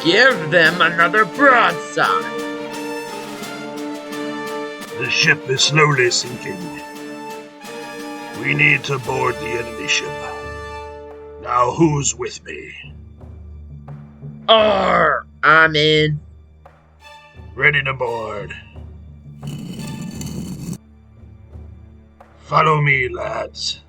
Give them another broadside! The ship is slowly sinking. We need to board the enemy ship. Now who's with me? Arr! I'm in. Ready to board. Follow me, lads.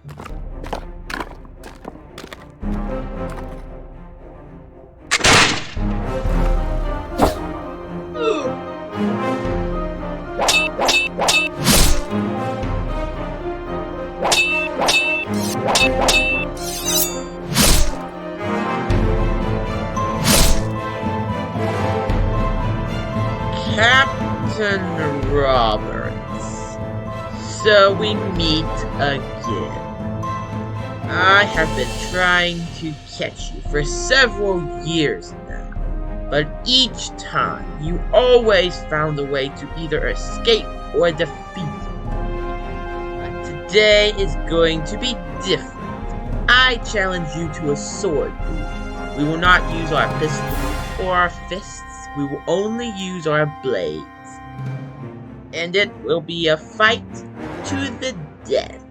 Captain Roberts. So we meet again. I have been trying to catch you for several years now, but each time you always found a way to either escape or defeat me. But today is going to be different. I challenge you to a sword duel. We will not use our pistols or our fists. We will only use our blades. And it will be a fight to the death.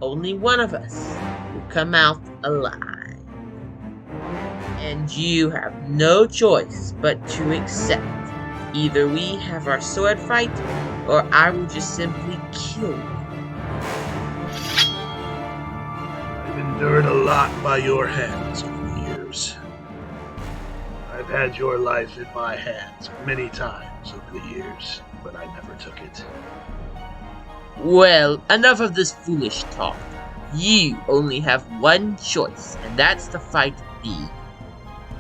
Only one of us will come out alive. And you have no choice but to accept. Either we have our sword fight, or I will just simply kill you. I've endured a lot by your hands over the years. I've had your life in my hands many times over the years, but I never took it. Well, enough of this foolish talk. You only have one choice, and that's to fight me.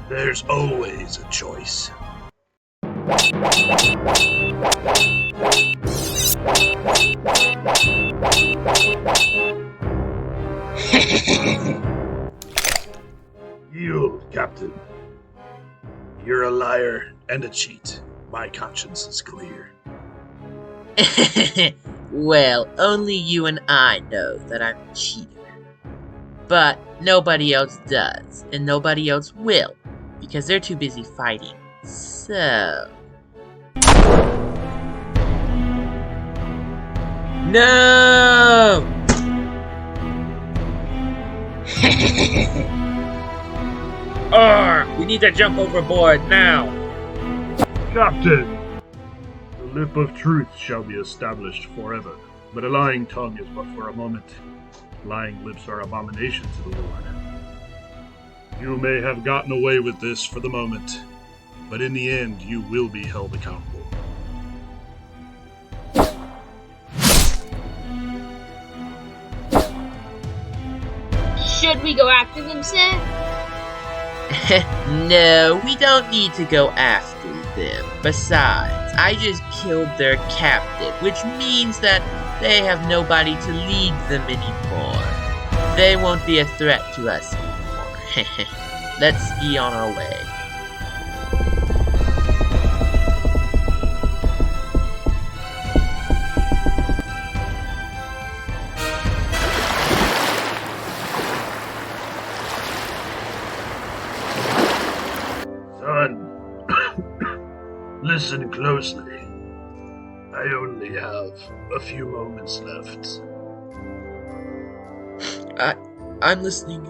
There's always a choice. Yield, Captain. You're a liar and a cheat. My conscience is clear. Well, only you and I know that I'm a cheater. But nobody else does, and nobody else will, because they're too busy fighting. So... No! We need to jump overboard now! Captain! The lip of truth shall be established forever, but a lying tongue is but for a moment. Lying lips are abomination to the Lord. You may have gotten away with this for the moment, but in the end you will be held accountable. Should we go after them, sir? No, we don't need to go after them. Besides, I just killed their captain, which means that they have nobody to lead them anymore. They won't be a threat to us anymore. Let's be on our way. Son, listen closely. I only have a few moments left. I'm listening.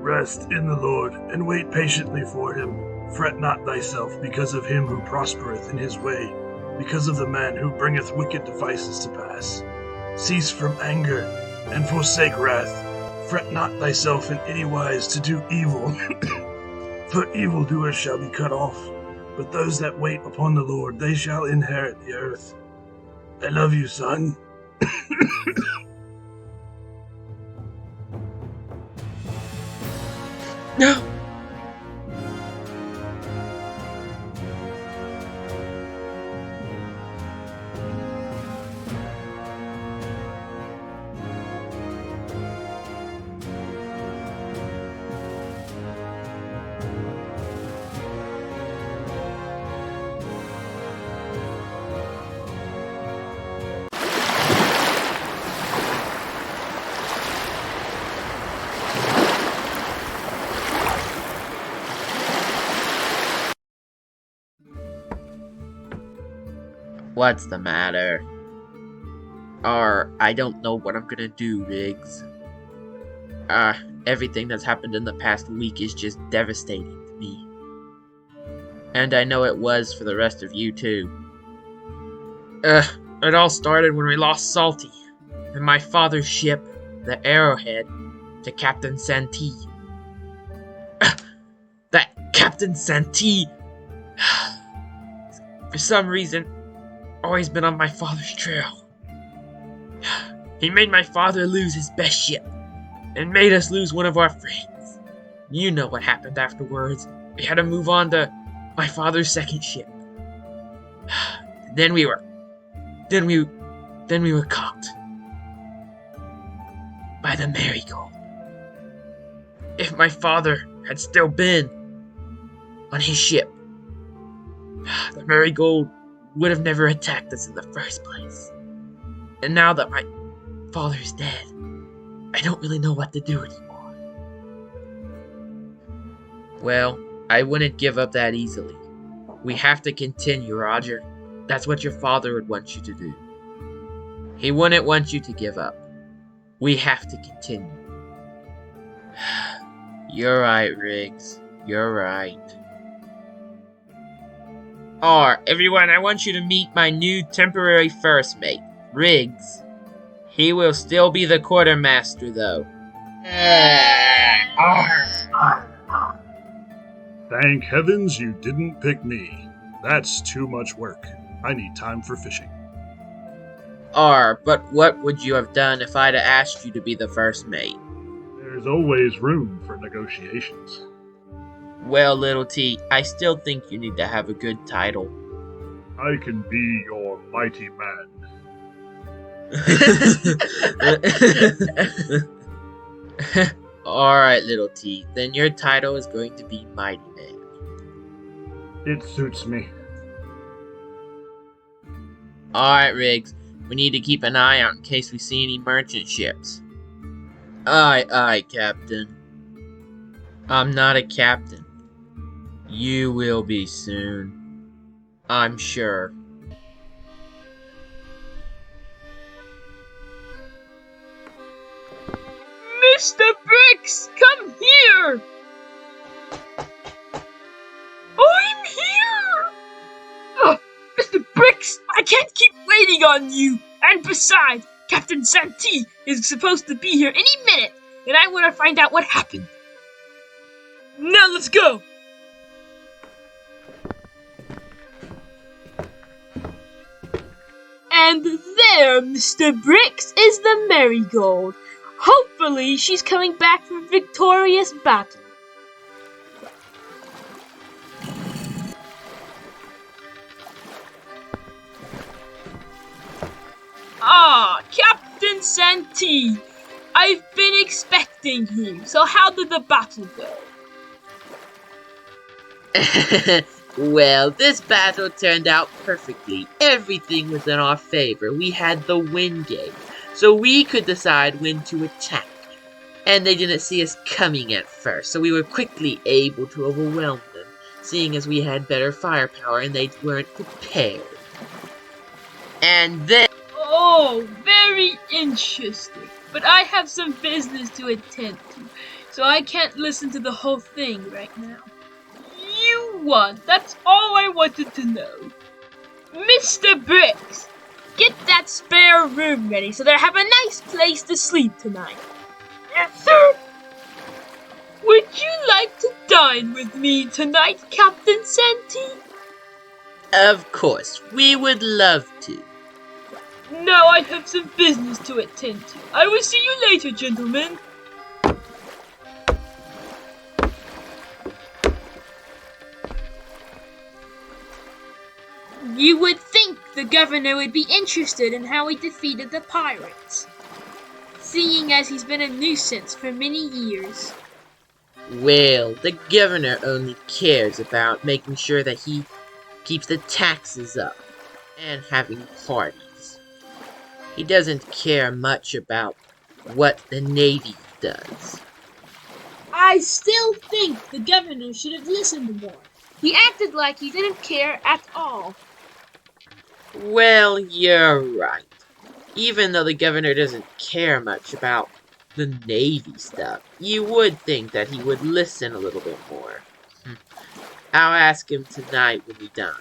Rest in the Lord, and wait patiently for him. Fret not thyself because of him who prospereth in his way, because of the man who bringeth wicked devices to pass. Cease from anger, and forsake wrath. Fret not thyself in any wise to do evil, For evildoers shall be cut off, but those that wait upon the Lord, they shall inherit the earth. I love you, son. No! What's the matter? I don't know what I'm gonna do, Riggs. Everything that's happened in the past week is just devastating to me. And I know it was for the rest of you, too. It all started when we lost Salty, and my father's ship, the Arrowhead, to Captain Santee. That Captain Santee, for some reason, always been on my father's trail. He made my father lose his best ship, and made us lose one of our friends. You know what happened afterwards. We had to move on to my father's second ship. Then we were caught by the Marigold. If my father had still been on his ship, the Marigold would have never attacked us in the first place. And now that my father's dead, I don't really know what to do anymore. Well, I wouldn't give up that easily. We have to continue, Roger. That's what your father would want you to do. He wouldn't want you to give up. We have to continue. You're right, Riggs. You're right. Everyone, I want you to meet my new temporary first mate, Riggs. He will still be the quartermaster, though. Thank heavens you didn't pick me. That's too much work. I need time for fishing. But what would you have done if I'd have asked you to be the first mate? There's always room for negotiations. Well, little T, I still think you need to have a good title. I can be your mighty man. Alright, little T, then your title is going to be Mighty Man. It suits me. Alright, Riggs, we need to keep an eye out in case we see any merchant ships. Aye, Captain. I'm not a captain. You will be soon. I'm sure. Mr. Bricks, come here! I'm here! Oh, Mr. Bricks, I can't keep waiting on you! And besides, Captain Santee is supposed to be here any minute, and I want to find out what happened. Now let's go! And there, Mr. Bricks, is the Marigold. Hopefully, she's coming back from a victorious battle. Captain Santee. I've been expecting you. So how did the battle go? Well, this battle turned out perfectly. Everything was in our favor. We had the win game, so we could decide when to attack. And they didn't see us coming at first, so we were quickly able to overwhelm them, seeing as we had better firepower and they weren't prepared. And then... Oh, very interesting. But I have some business to attend to, so I can't listen to the whole thing right now. You won. That's all I wanted to know. Mr. Bricks, get that spare room ready so they have a nice place to sleep tonight. Yes, sir. Would you like to dine with me tonight, Captain Santee? Of course, we would love to. Now I have some business to attend to. I will see you later, gentlemen. You would think the governor would be interested in how we defeated the pirates, seeing as he's been a nuisance for many years. Well, the governor only cares about making sure that he keeps the taxes up and having parties. He doesn't care much about what the Navy does. I still think the governor should have listened more. He acted like he didn't care at all. Well, you're right. Even though the governor doesn't care much about the Navy stuff, you would think that he would listen a little bit more. I'll ask him tonight when we dine.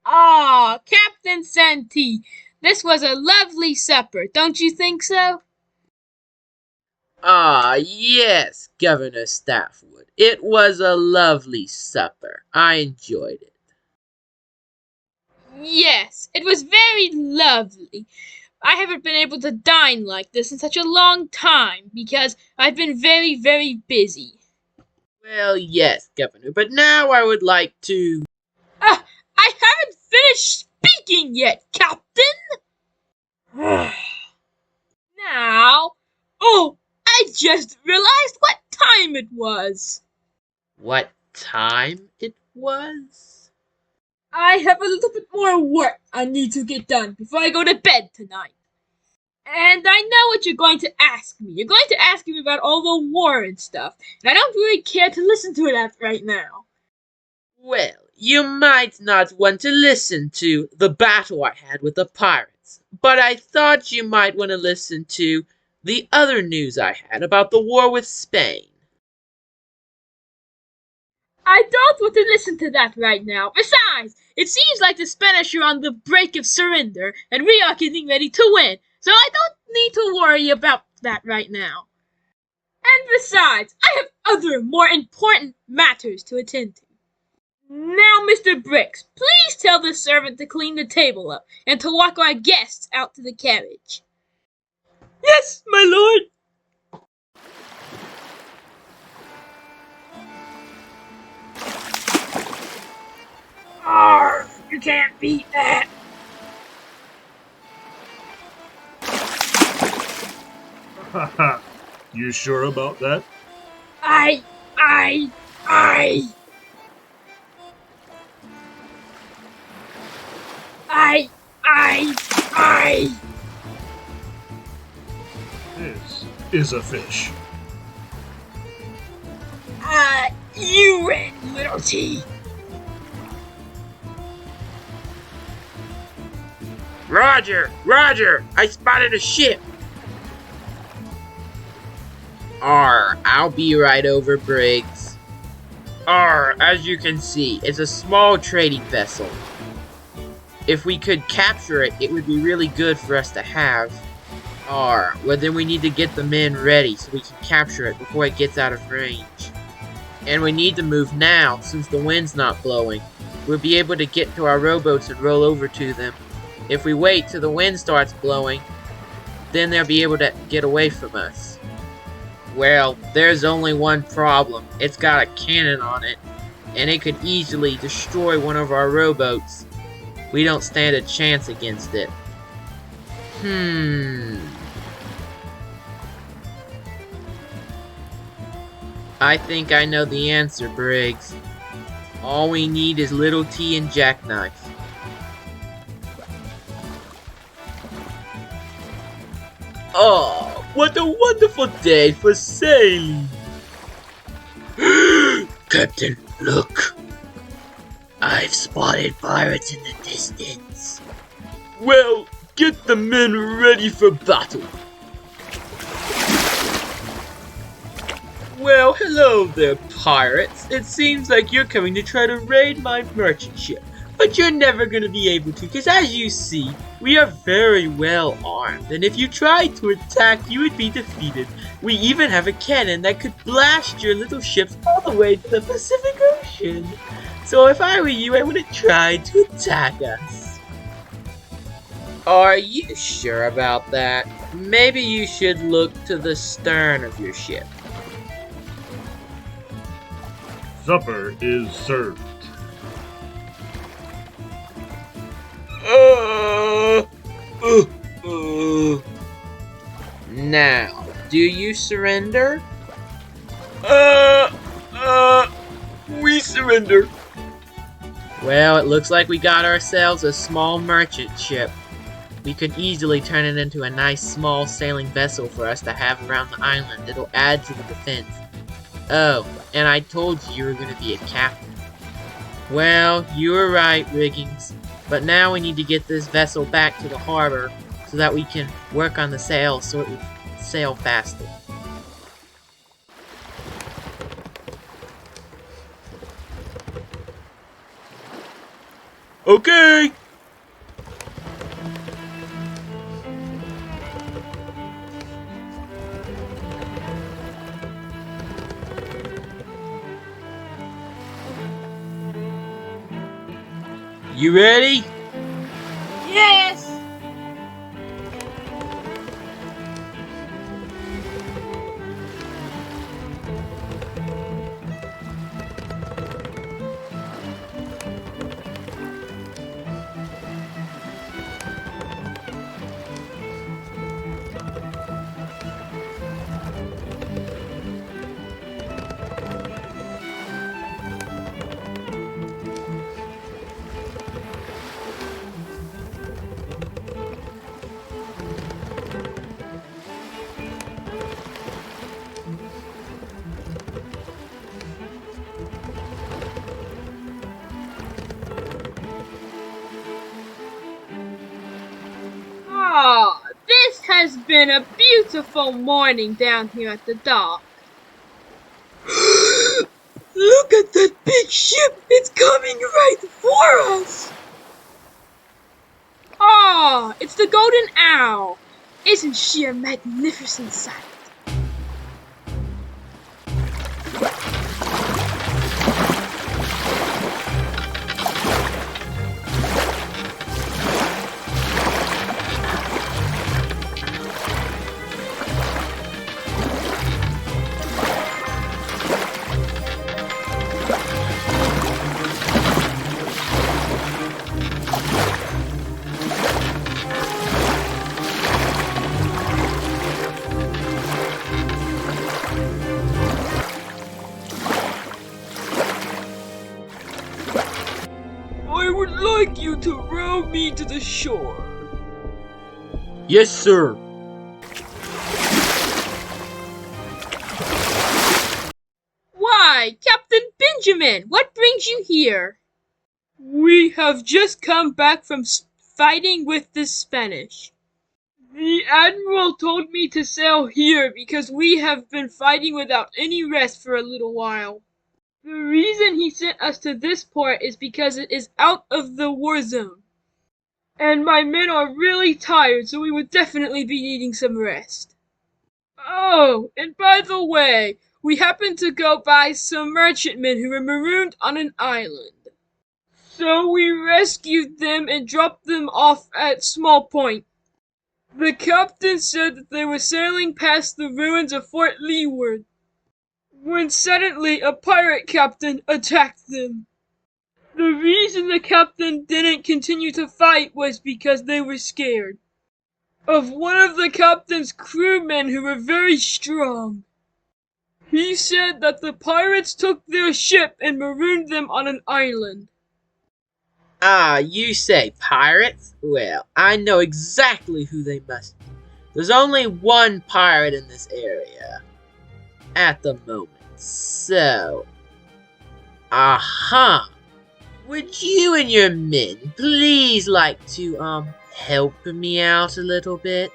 Ah, Captain Santee, this was a lovely supper, don't you think so? Ah, yes, Governor Staffwood. It was a lovely supper. I enjoyed it. Yes, it was very lovely. I haven't been able to dine like this in such a long time because I've been very, very busy. Well, yes, Governor, but now I would like to... I haven't finished speaking yet, Captain! Now, oh, I just realized what time it was. What time it was? I have a little bit more work I need to get done before I go to bed tonight. And I know what you're going to ask me. You're going to ask me about all the war and stuff, and I don't really care to listen to it right now. Well, you might not want to listen to the battle I had with the pirates, but I thought you might want to listen to the other news I had about the war with Spain. I don't want to listen to that right now. Besides, it seems like the Spanish are on the brink of surrender, and we are getting ready to win, so I don't need to worry about that right now. And besides, I have other more important matters to attend to. Now, Mr. Bricks, please tell the servant to clean the table up and to walk our guests out to the carriage. Yes, my lord. Arr, you can't beat that. Haha, you sure about that? I. This is a fish. You win, little T. Roger! Roger! I spotted a ship! I'll be right over, Briggs. As you can see, it's a small trading vessel. If we could capture it, it would be really good for us to have. Well then we need to get the men ready so we can capture it before it gets out of range. And we need to move now, since the wind's not blowing. We'll be able to get to our rowboats and roll over to them. If we wait till the wind starts blowing, then they'll be able to get away from us. Well, there's only one problem. It's got a cannon on it, and it could easily destroy one of our rowboats. We don't stand a chance against it. I think I know the answer, Briggs. All we need is Little T and Jackknife. What a wonderful day for sailing! Captain, look! I've spotted pirates in the distance. Well, get the men ready for battle. Well, hello there, pirates. It seems like you're coming to try to raid my merchant ship. But you're never gonna be able to, because as you see, we are very well armed, and if you tried to attack, you would be defeated. We even have a cannon that could blast your little ships all the way to the Pacific Ocean. So if I were you, I wouldn't try to attack us. Are you sure about that? Maybe you should look to the stern of your ship. Supper is served. Now, do you surrender? We surrender. Well, it looks like we got ourselves a small merchant ship. We could easily turn it into a nice small sailing vessel for us to have around the island. It'll add to the defense. Oh, and I told you were going to be a captain. Well, you were right, Riggins. But now we need to get this vessel back to the harbor so that we can work on the sail so it will sail faster. Okay! You ready? Yes! Ah, this has been a beautiful morning down here at the dock. Look at that big ship! It's coming right for us! Ah, it's the Golden Owl! Isn't she a magnificent sight? I would like you to row me to the shore. Yes, sir. Why, Captain Benjamin, what brings you here? We have just come back from fighting with the Spanish. The Admiral told me to sail here because we have been fighting without any rest for a little while. The reason he sent us to this port is because it is out of the war zone. And my men are really tired, so we would definitely be needing some rest. Oh, and by the way, we happened to go by some merchantmen who were marooned on an island. So we rescued them and dropped them off at Small Point. The captain said that they were sailing past the ruins of Fort Leeward, when suddenly a pirate captain attacked them. The reason the captain didn't continue to fight was because they were scared of one of the captain's crewmen who were very strong. He said that the pirates took their ship and marooned them on an island. Ah, you say pirates? Well, I know exactly who they must be. There's only one pirate in this area at the moment. So, aha. Would you and your men please like to, help me out a little bit?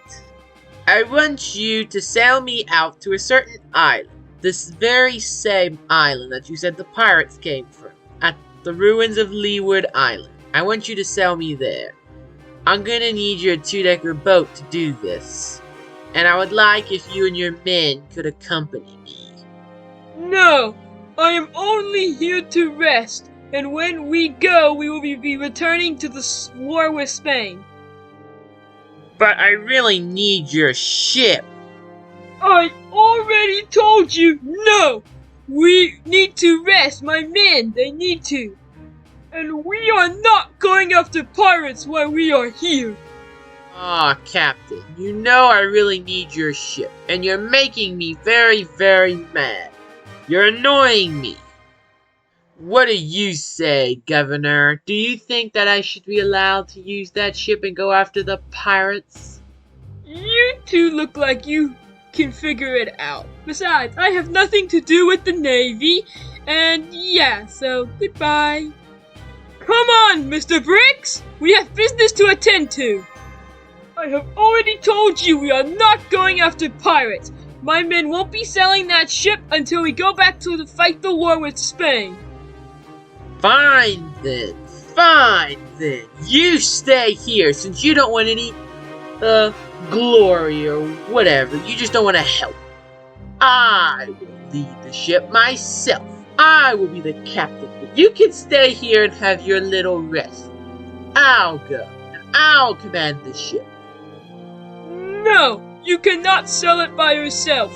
I want you to sail me out to a certain island. This very same island that you said the pirates came from, at the ruins of Leeward Island. I want you to sail me there. I'm gonna need your 2-decker boat to do this. And I would like if you and your men could accompany me. No! I am only here to rest, and when we go, we will be returning to the war with Spain. But I really need your ship. I already told you no! We need to rest, my men, they need to. And we are not going after pirates while we are here. Aw, Captain, you know I really need your ship, and you're making me very, very mad. You're annoying me. What do you say, Governor? Do you think that I should be allowed to use that ship and go after the pirates? You two look like you can figure it out. Besides, I have nothing to do with the Navy, and yeah, so goodbye. Come on, Mr. Bricks! We have business to attend to. I have already told you we are not going after pirates. My men won't be selling that ship until we go back to fight the war with Spain. Fine then. Fine then. You stay here since you don't want any, glory or whatever. You just don't want to help. I will lead the ship myself. I will be the captain. But you can stay here and have your little rest. I'll go, and I'll command the ship. No, you cannot sell it by yourself.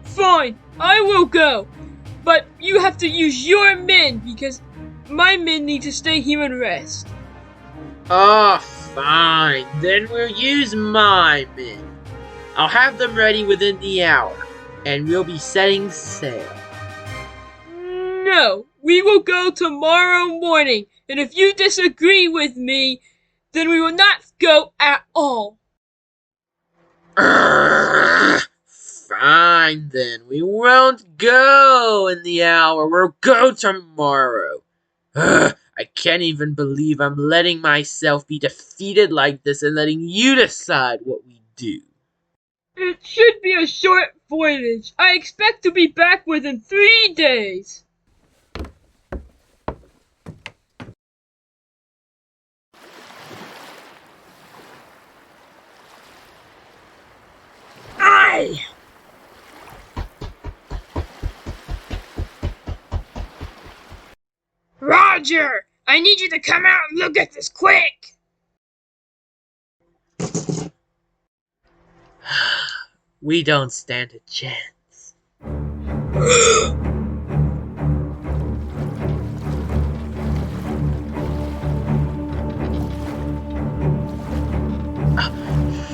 Fine, I will go. But you have to use your men because my men need to stay here and rest. Oh, fine. Then we'll use my men. I'll have them ready within the hour, and we'll be setting sail. No, we will go tomorrow morning, and if you disagree with me, then we will not go at all. Fine then, we won't go in the hour, we'll go tomorrow. I can't even believe I'm letting myself be defeated like this and letting you decide what we do. It should be a short voyage. I expect to be back within 3 days. Aye! Roger! I need you to come out and look at this quick! We don't stand a chance.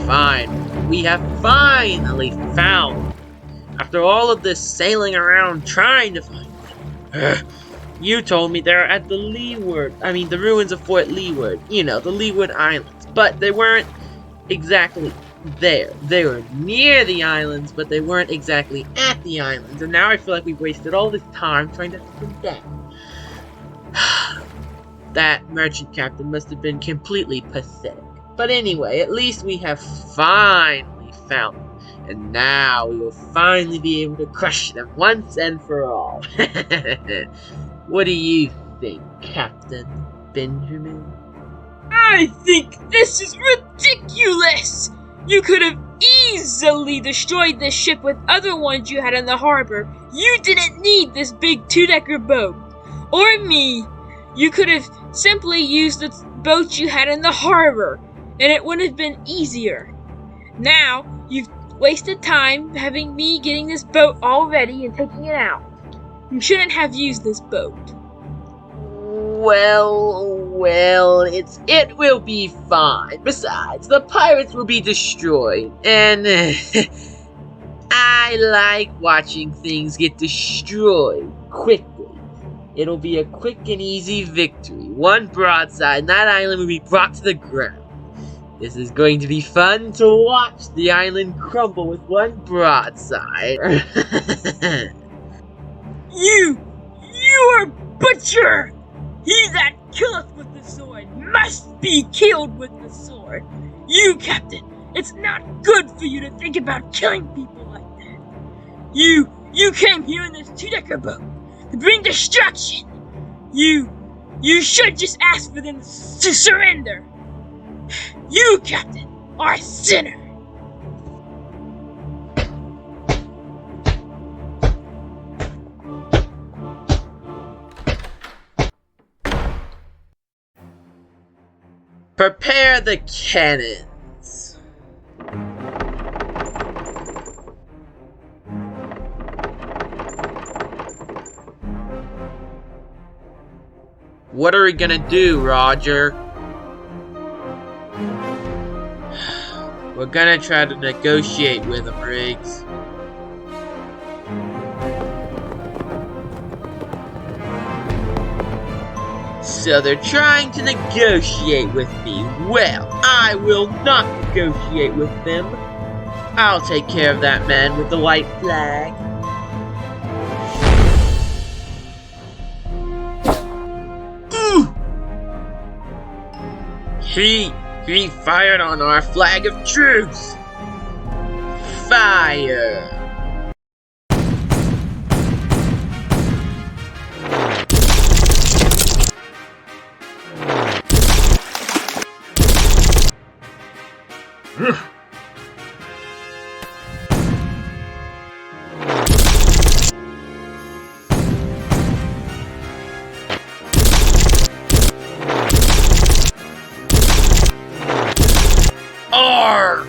Fine. We have finally found them. After all of this sailing around trying to find them. You told me they're at the the ruins of Fort Leeward. You know, the Leeward Islands. But they weren't exactly there. They were near the islands, but they weren't exactly at the islands. And now I feel like we've wasted all this time trying to hunt them down. That merchant captain must have been completely pathetic. But anyway, at least we have finally found them. And now we will finally be able to crush them once and for all. What do you think, Captain Benjamin? I think this is ridiculous! You could have easily destroyed this ship with other ones you had in the harbor. You didn't need this big 2-decker boat. Or me. You could have simply used the boat you had in the harbor, and it would have been easier. Now, you've wasted time having me getting this boat all ready and taking it out. You shouldn't have used this boat. Well, it will be fine. Besides, the pirates will be destroyed, and I like watching things get destroyed quickly. It'll be a quick and easy victory. One broadside, and that island will be brought to the ground. This is going to be fun to watch the island crumble with one broadside. You are butcher! He that killeth with the sword must be killed with the sword. You, Captain, it's not good for you to think about killing people like that. You came here in this 2-decker boat to bring destruction. You You should just ask for them to surrender. You, Captain, are a sinner. Prepare the cannons. What are we gonna do, Roger? We're gonna try to negotiate with them, Riggs. So they're trying to negotiate with me. Well, I will not negotiate with them. I'll take care of that man with the white flag. Ooh! He fired on our flag of truce. Fire! Arr!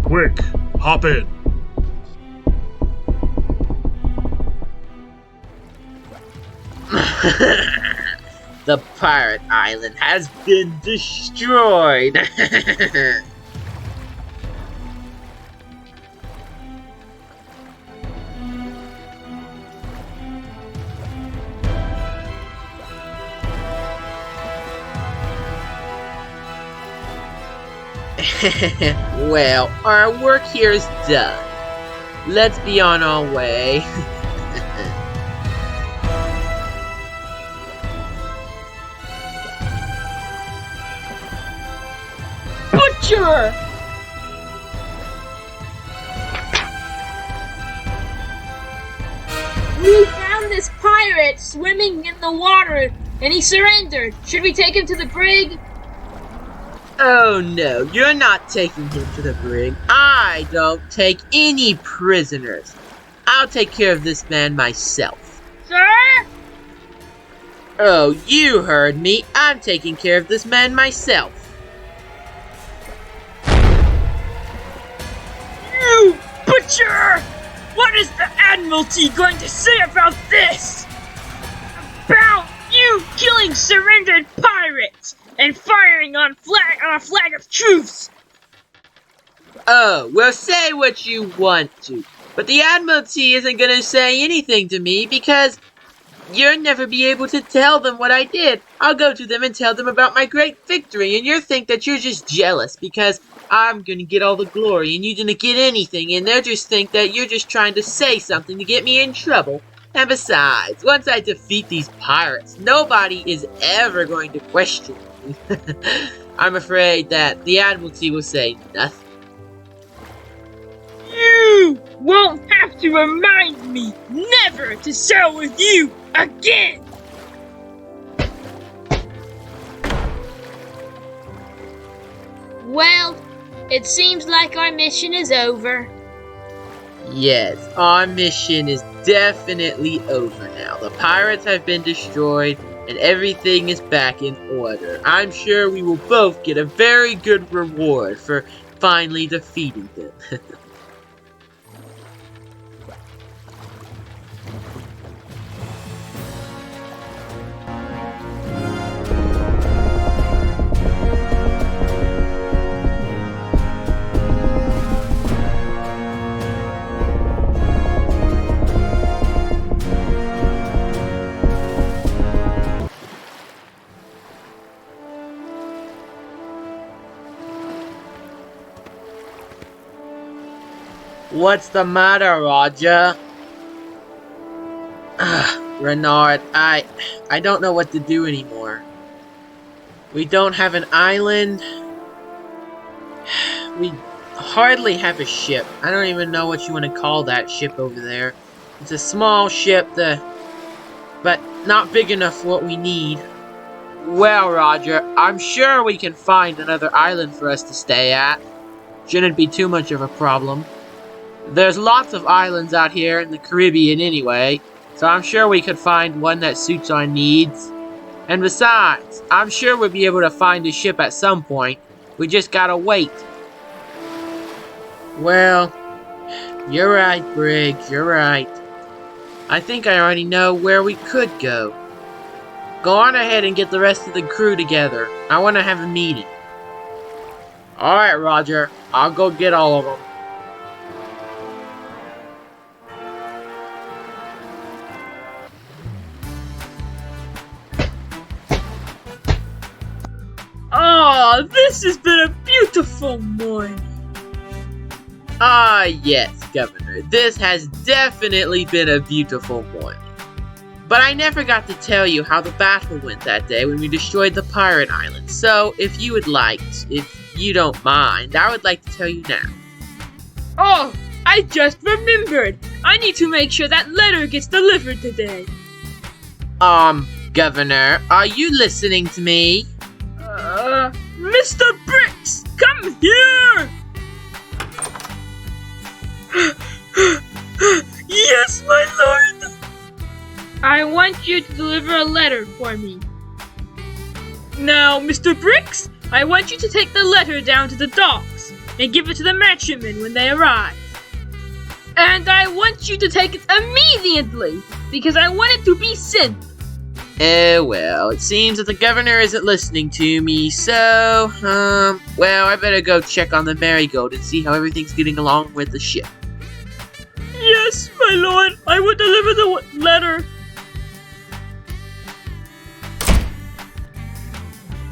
Quick, hop in. The pirate island has been destroyed. Well, our work here is done. Let's be on our way. Butcher! We found this pirate swimming in the water, and he surrendered. Should we take him to the brig? Oh no, you're not taking him to the brig. I don't take any prisoners. I'll take care of this man myself. Sir? Oh, you heard me. I'm taking care of this man myself. You butcher! What is the Admiralty going to say about this? About you killing surrendered pirates and firing on a flag of truce! Oh, well, say what you want to, but the Admiralty isn't gonna say anything to me because you'll never be able to tell them what I did. I'll go to them and tell them about my great victory, and you'll think that you're just jealous because I'm gonna get all the glory and you didn't get anything, and they'll just think that you're just trying to say something to get me in trouble. And besides, once I defeat these pirates, nobody is ever going to question me. I'm afraid that the Admiralty will say nothing. You won't have to remind me never to sail with you again! Well, it seems like our mission is over. Yes, our mission is definitely over now. The pirates have been destroyed and everything is back in order. I'm sure we will both get a very good reward for finally defeating them. What's the matter, Roger? Renard, I don't know what to do anymore. We don't have an island. We hardly have a ship. I don't even know what you want to call that ship over there. It's a small ship, but not big enough for what we need. Well, Roger, I'm sure we can find another island for us to stay at. Shouldn't be too much of a problem. There's lots of islands out here in the Caribbean anyway, so I'm sure we could find one that suits our needs. And besides, I'm sure we'll be able to find a ship at some point. We just gotta wait. Well, you're right, Briggs, you're right. I think I already know where we could go. Go on ahead and get the rest of the crew together. I want to have a meeting. Alright, Roger. I'll go get all of them. Oh, this has been a beautiful morning. Ah, yes, Governor. This has definitely been a beautiful morning. But I never got to tell you how the battle went that day when we destroyed the pirate island. So, if you would like, if you don't mind, I would like to tell you now. Oh, I just remembered. I need to make sure that letter gets delivered today. Governor, are you listening to me? Mr. Bricks, come here! Yes, my lord! I want you to deliver a letter for me. Now, Mr. Bricks, I want you to take the letter down to the docks and give it to the merchantmen when they arrive. And I want you to take it immediately, because I want it to be sent. Well, it seems that the governor isn't listening to me, so, well, I better go check on the Marigold and see how everything's getting along with the ship. Yes, my lord, I will deliver the letter.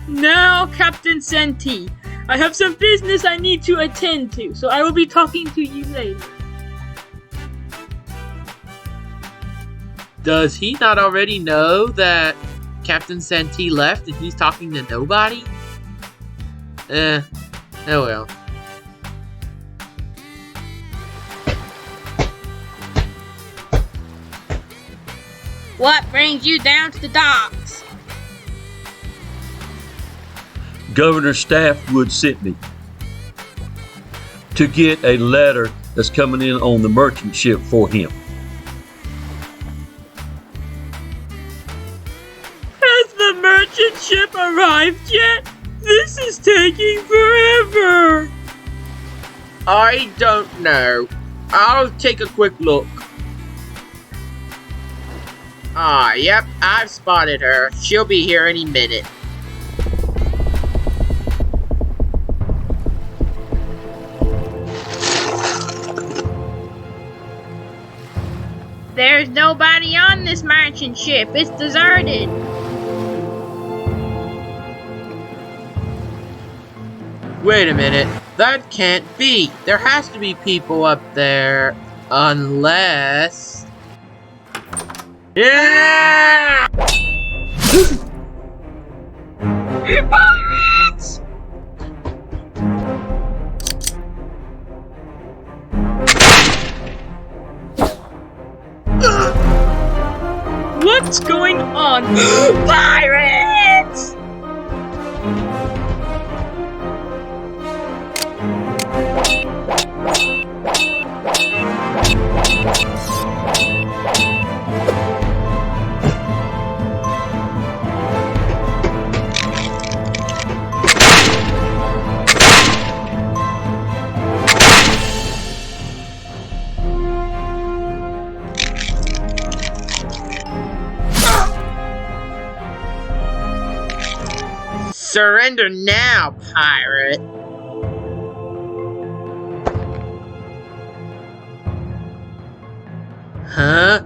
Now, Captain Santee, I have some business I need to attend to, so I will be talking to you later. Does he not already know that Captain Santee left and he's talking to nobody? Oh well. What brings you down to the docks? Governor Staffwood sent me to get a letter that's coming in on the merchant ship for him. Has the merchant ship arrived yet? This is taking forever. I don't know. I'll take a quick look. Ah, yep, I've spotted her. She'll be here any minute. There's nobody on this merchant ship. It's deserted. Wait a minute. That can't be. There has to be people up there. Unless... Yeah! Pirates! What's going on? Pirates! Surrender now, pirate! Huh?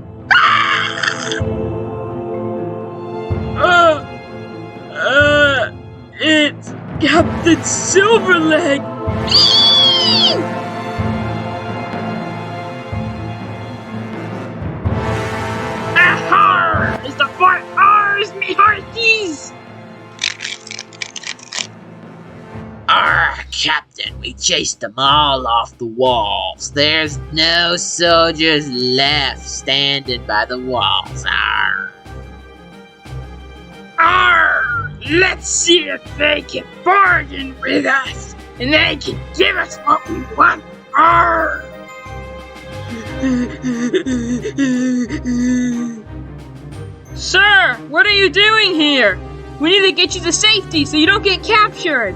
It's Captain Silverleg! We chased them all off the walls. There's no soldiers left standing by the walls. Arr! Arr! Let's see if they can bargain with us, and they can give us what we want. Arr! Sir, what are you doing here? We need to get you to safety so you don't get captured.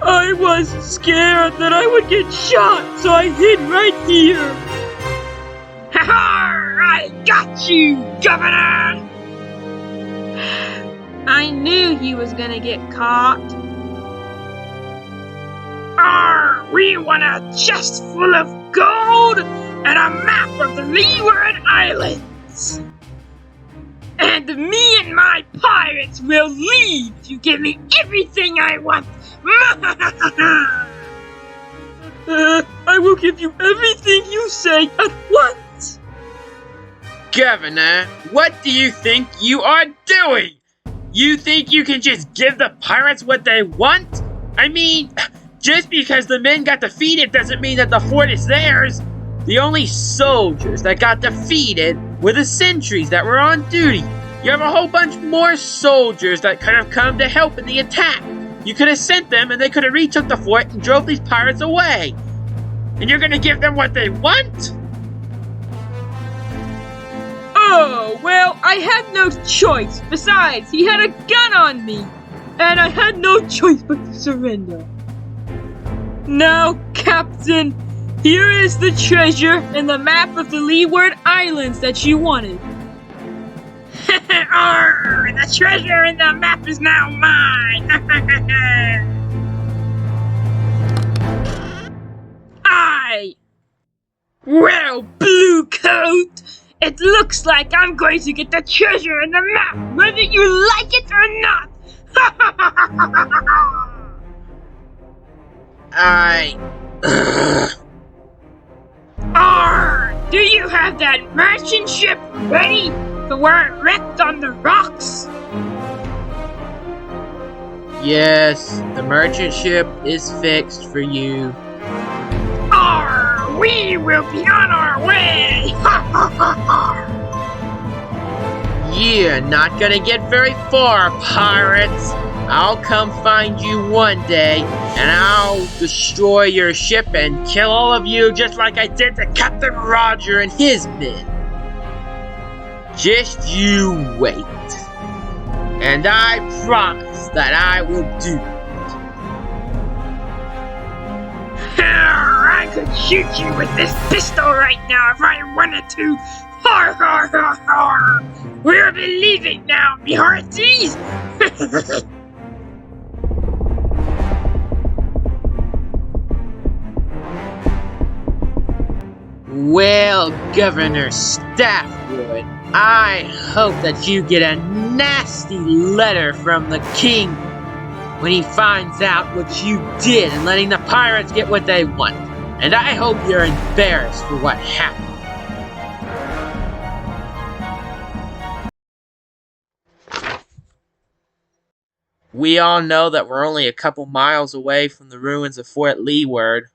I was scared that I would get shot, so I hid right here. Ha ha! I got you, Governor! I knew he was gonna get caught. Arr! We want a chest full of gold and a map of the Leeward Islands. And me and my pirates will leave if you give me everything I want. I will give you everything you say at once. Governor, what do you think you are doing? You think you can just give the pirates what they want? I mean, just because the men got defeated doesn't mean that the fort is theirs. The only soldiers that got defeated were the sentries that were on duty. You have a whole bunch more soldiers that could have come to help in the attack. You could have sent them and they could have retook the fort and drove these pirates away. And you're gonna give them what they want? Oh, well, I had no choice. Besides, he had a gun on me. And I had no choice but to surrender. Now, Captain, here is the treasure and the map of the Leeward Islands that you wanted. Arr, the treasure and the map is now mine! Well, Blue Coat, it looks like I'm going to get the treasure and the map, whether you like it or not! Arr! Do you have that merchant ship ready for where it wrecked on the rocks? Yes, the merchant ship is fixed for you. Arr! We will be on our way! You're not gonna get very far, pirates. I'll come find you one day, and I'll destroy your ship and kill all of you just like I did to Captain Roger and his men. Just you wait. And I promise that I will do it. I could shoot you with this pistol right now if I wanted to. Har har har har! We'll be leaving now, me hearties! Well, Governor Staffwood, I hope that you get a nasty letter from the king when he finds out what you did in letting the pirates get what they want. And I hope you're embarrassed for what happened. We all know that we're only a couple miles away from the ruins of Fort Leeward.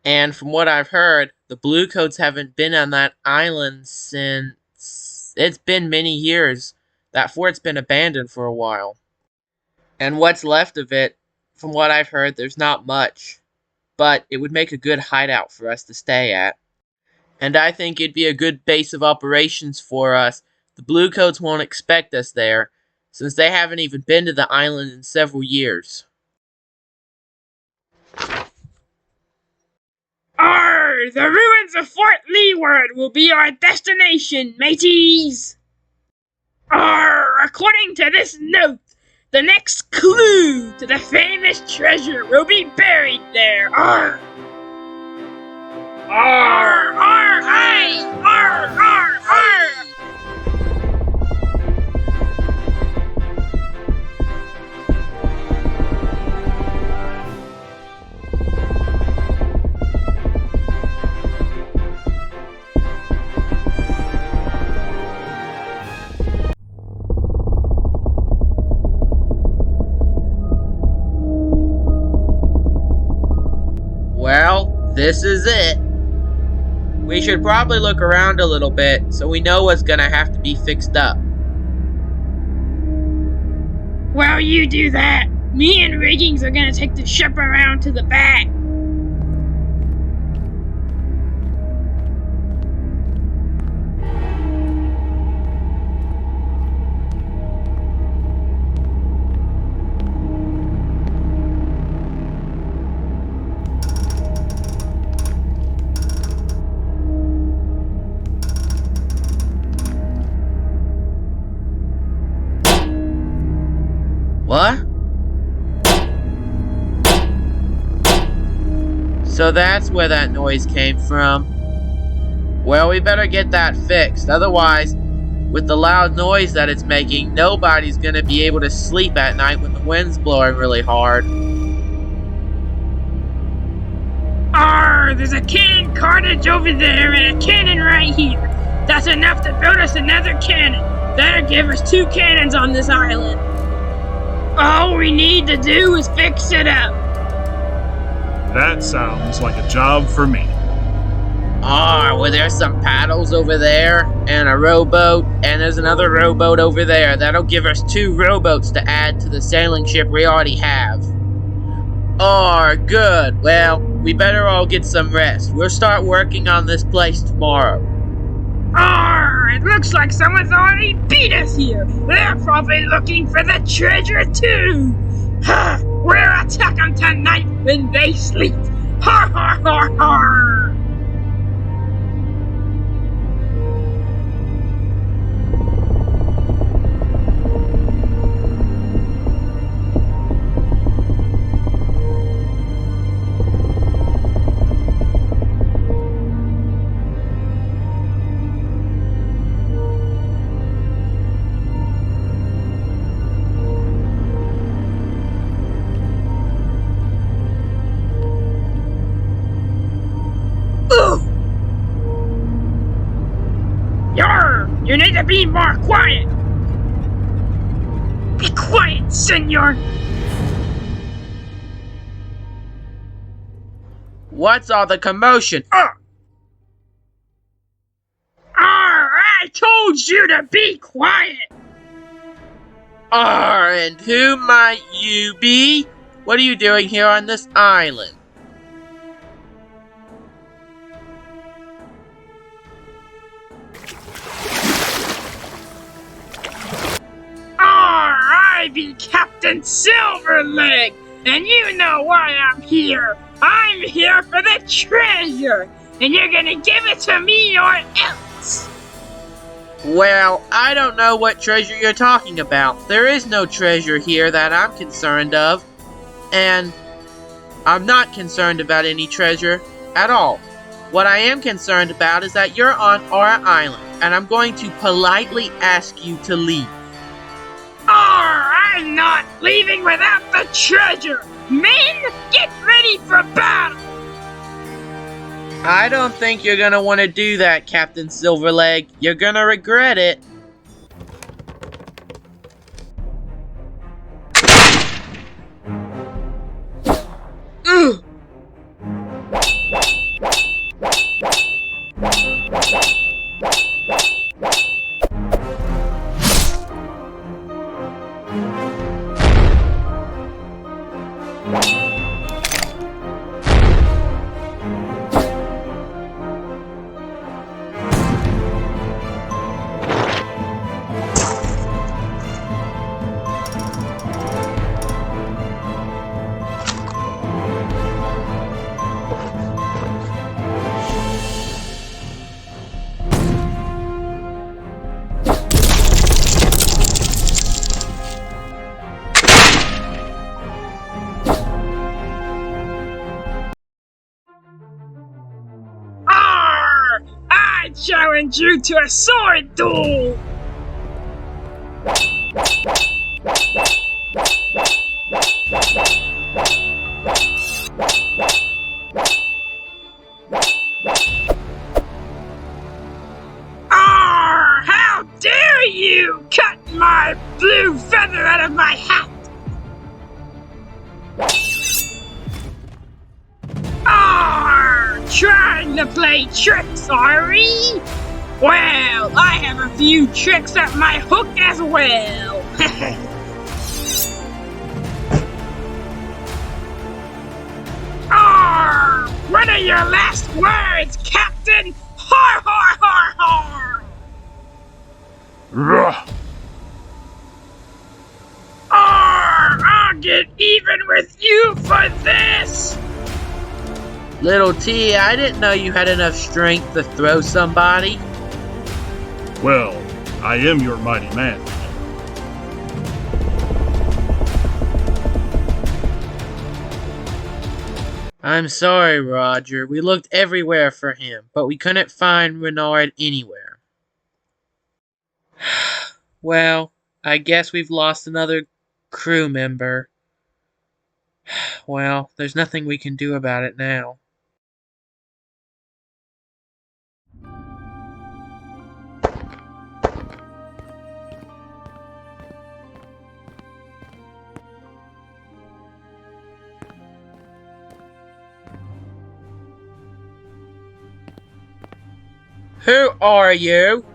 And from what I've heard, the Bluecoats haven't been on that island since... It's been many years. That fort's been abandoned for a while. And what's left of it, from what I've heard, there's not much. But it would make a good hideout for us to stay at. And I think it'd be a good base of operations for us. The Bluecoats won't expect us there, since they haven't even been to the island in several years. Arr! The ruins of Fort Leeward will be our destination, mateys! Arr! According to this note, the next clue to the famous treasure will be buried there. Arr! Arr! Arr! Aye! Arr! Arr! Arr! this is it. We should probably look around a little bit so we know what's gonna have to be fixed up. While you do that, me and Riggings are gonna take the ship around to the back. What? So that's where that noise came from. Well, we better get that fixed. Otherwise, with the loud noise that it's making, nobody's gonna be able to sleep at night when the wind's blowing really hard. Arr, there's a cannon cartridge over there and a cannon right here. That's enough to build us another cannon. That'll give us 2 cannons on this island. All we need to do is fix it up. That sounds like a job for me. Well, there's some paddles over there, and a rowboat, and there's another rowboat over there. That'll give us 2 rowboats to add to the sailing ship we already have. Good. Well, we better all get some rest. We'll start working on this place tomorrow. It looks like someone's already beat us here. They're probably looking for the treasure too. We'll attack them tonight when they sleep. Ha ha ha ha! You need to be more quiet! Be quiet, senor! What's all the commotion? I told you to be quiet! And who might you be? What are you doing here on this island? I be Captain Silverleg, and you know why I'm here. I'm here for the treasure, and you're gonna give it to me or else. Well, I don't know what treasure you're talking about. There is no treasure here that I'm concerned of, and I'm not concerned about any treasure at all. What I am concerned about is that you're on our island, and I'm going to politely ask you to leave. I'm not leaving without the treasure! Men, get ready for battle! I don't think you're gonna want to do that, Captain Silverleg. You're gonna regret it. Ugh! I challenge you to a sword duel! How dare you cut my blue feather out of my hat! to play tricks, are we? Well, I have a few tricks up my hook as well. Arr! What are your last words, Captain? Har har har har! Ruh. Arr! I'll get even with you for this! Little T, I didn't know you had enough strength to throw somebody. Well, I am your mighty man. I'm sorry, Roger. We looked everywhere for him, but we couldn't find Renard anywhere. Well, I guess we've lost another crew member. Well, there's nothing we can do about it now. Who are you?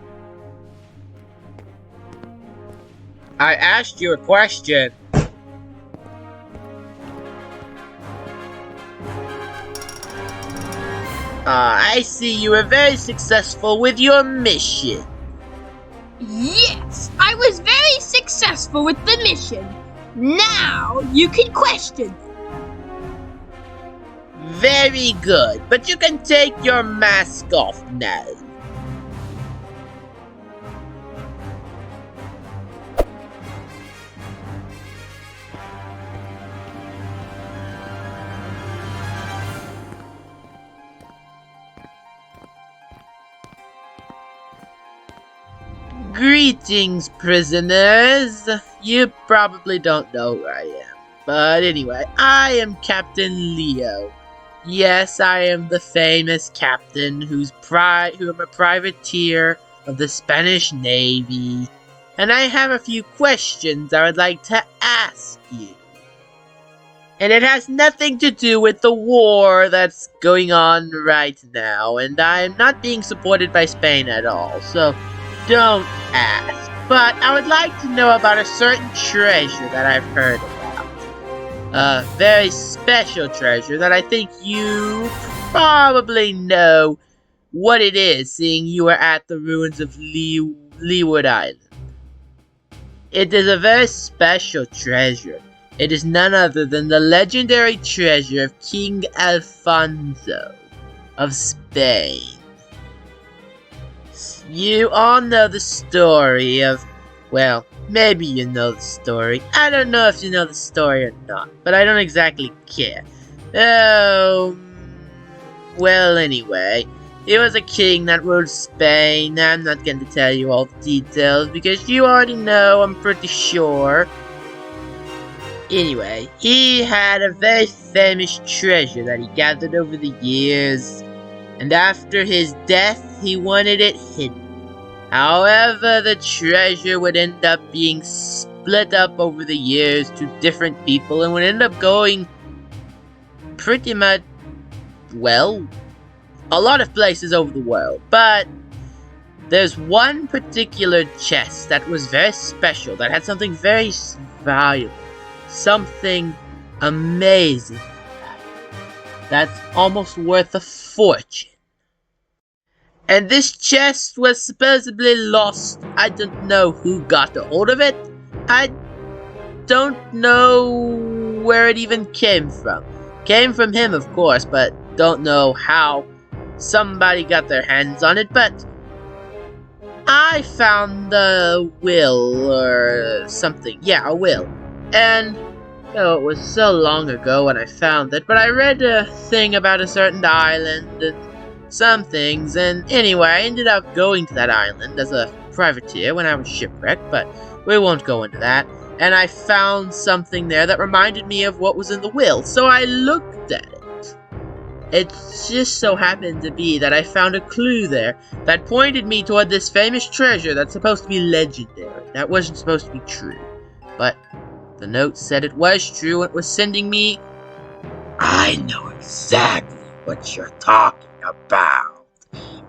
I asked you a question. I see you were very successful with your mission. Yes, I was very successful with the mission. Now you can question. Very good, but you can take your mask off now. Greetings, prisoners. You probably don't know who I am. But anyway, I am Captain Leo. Yes, I am the famous captain who am a privateer of the Spanish Navy. And I have a few questions I would like to ask you. And it has nothing to do with the war that's going on right now. And I'm not being supported by Spain at all, so don't ask. But I would like to know about a certain treasure that I've heard about. A very special treasure that I think you probably know what it is, seeing you are at the ruins of Leeward Island. It is a very special treasure. It is none other than the legendary treasure of King Alfonso of Spain. You all know the story of, well, maybe you know the story. I don't know if you know the story or not, but I don't exactly care. Oh, well, anyway, he was a king that ruled Spain. I'm not going to tell you all the details because you already know, I'm pretty sure. Anyway, he had a very famous treasure that he gathered over the years, and after his death, he wanted it hidden. However, the treasure would end up being split up over the years to different people and would end up going pretty much, well, a lot of places over the world. But there's one particular chest that was very special, that had something very valuable, something amazing, that's almost worth a fortune. And this chest was supposedly lost. I don't know who got a hold of it. I don't know where it even came from. Came from him, of course, but don't know how somebody got their hands on it. But I found a will or something. Yeah, a will. And oh, it was so long ago when I found it, but I read a thing about a certain island and some things, and anyway, I ended up going to that island as a privateer when I was shipwrecked, but we won't go into that. And I found something there that reminded me of what was in the will, so I looked at it. It just so happened to be that I found a clue there that pointed me toward this famous treasure that's supposed to be legendary. That wasn't supposed to be true, but the note said it was true and it was sending me... I know exactly what you're talking about.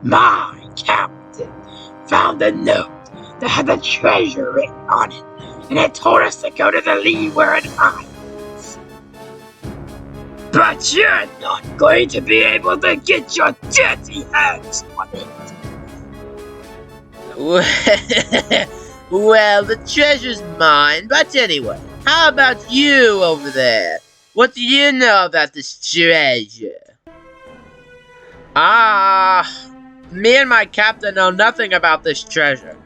My captain found a note that had the treasure written on it, and it told us to go to the leeward islands. But you're not going to be able to get your dirty hands on it. Well, the treasure's mine, but anyway, how about you over there? What do you know about this treasure? Me and my captain know nothing about this treasure.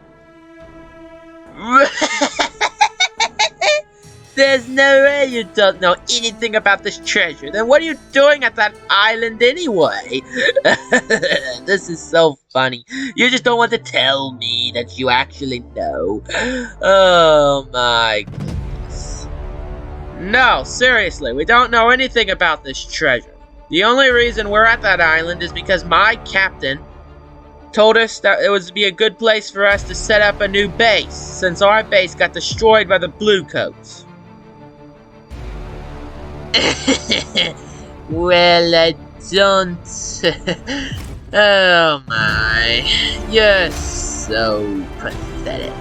There's no way you don't know anything about this treasure. Then what are you doing at that island anyway? This is so funny. You just don't want to tell me that you actually know. Oh my goodness. No, seriously, we don't know anything about this treasure. The only reason we're at that island is because my captain told us that it would be a good place for us to set up a new base, since our base got destroyed by the Bluecoats. Well, I don't... Oh my... You're so pathetic.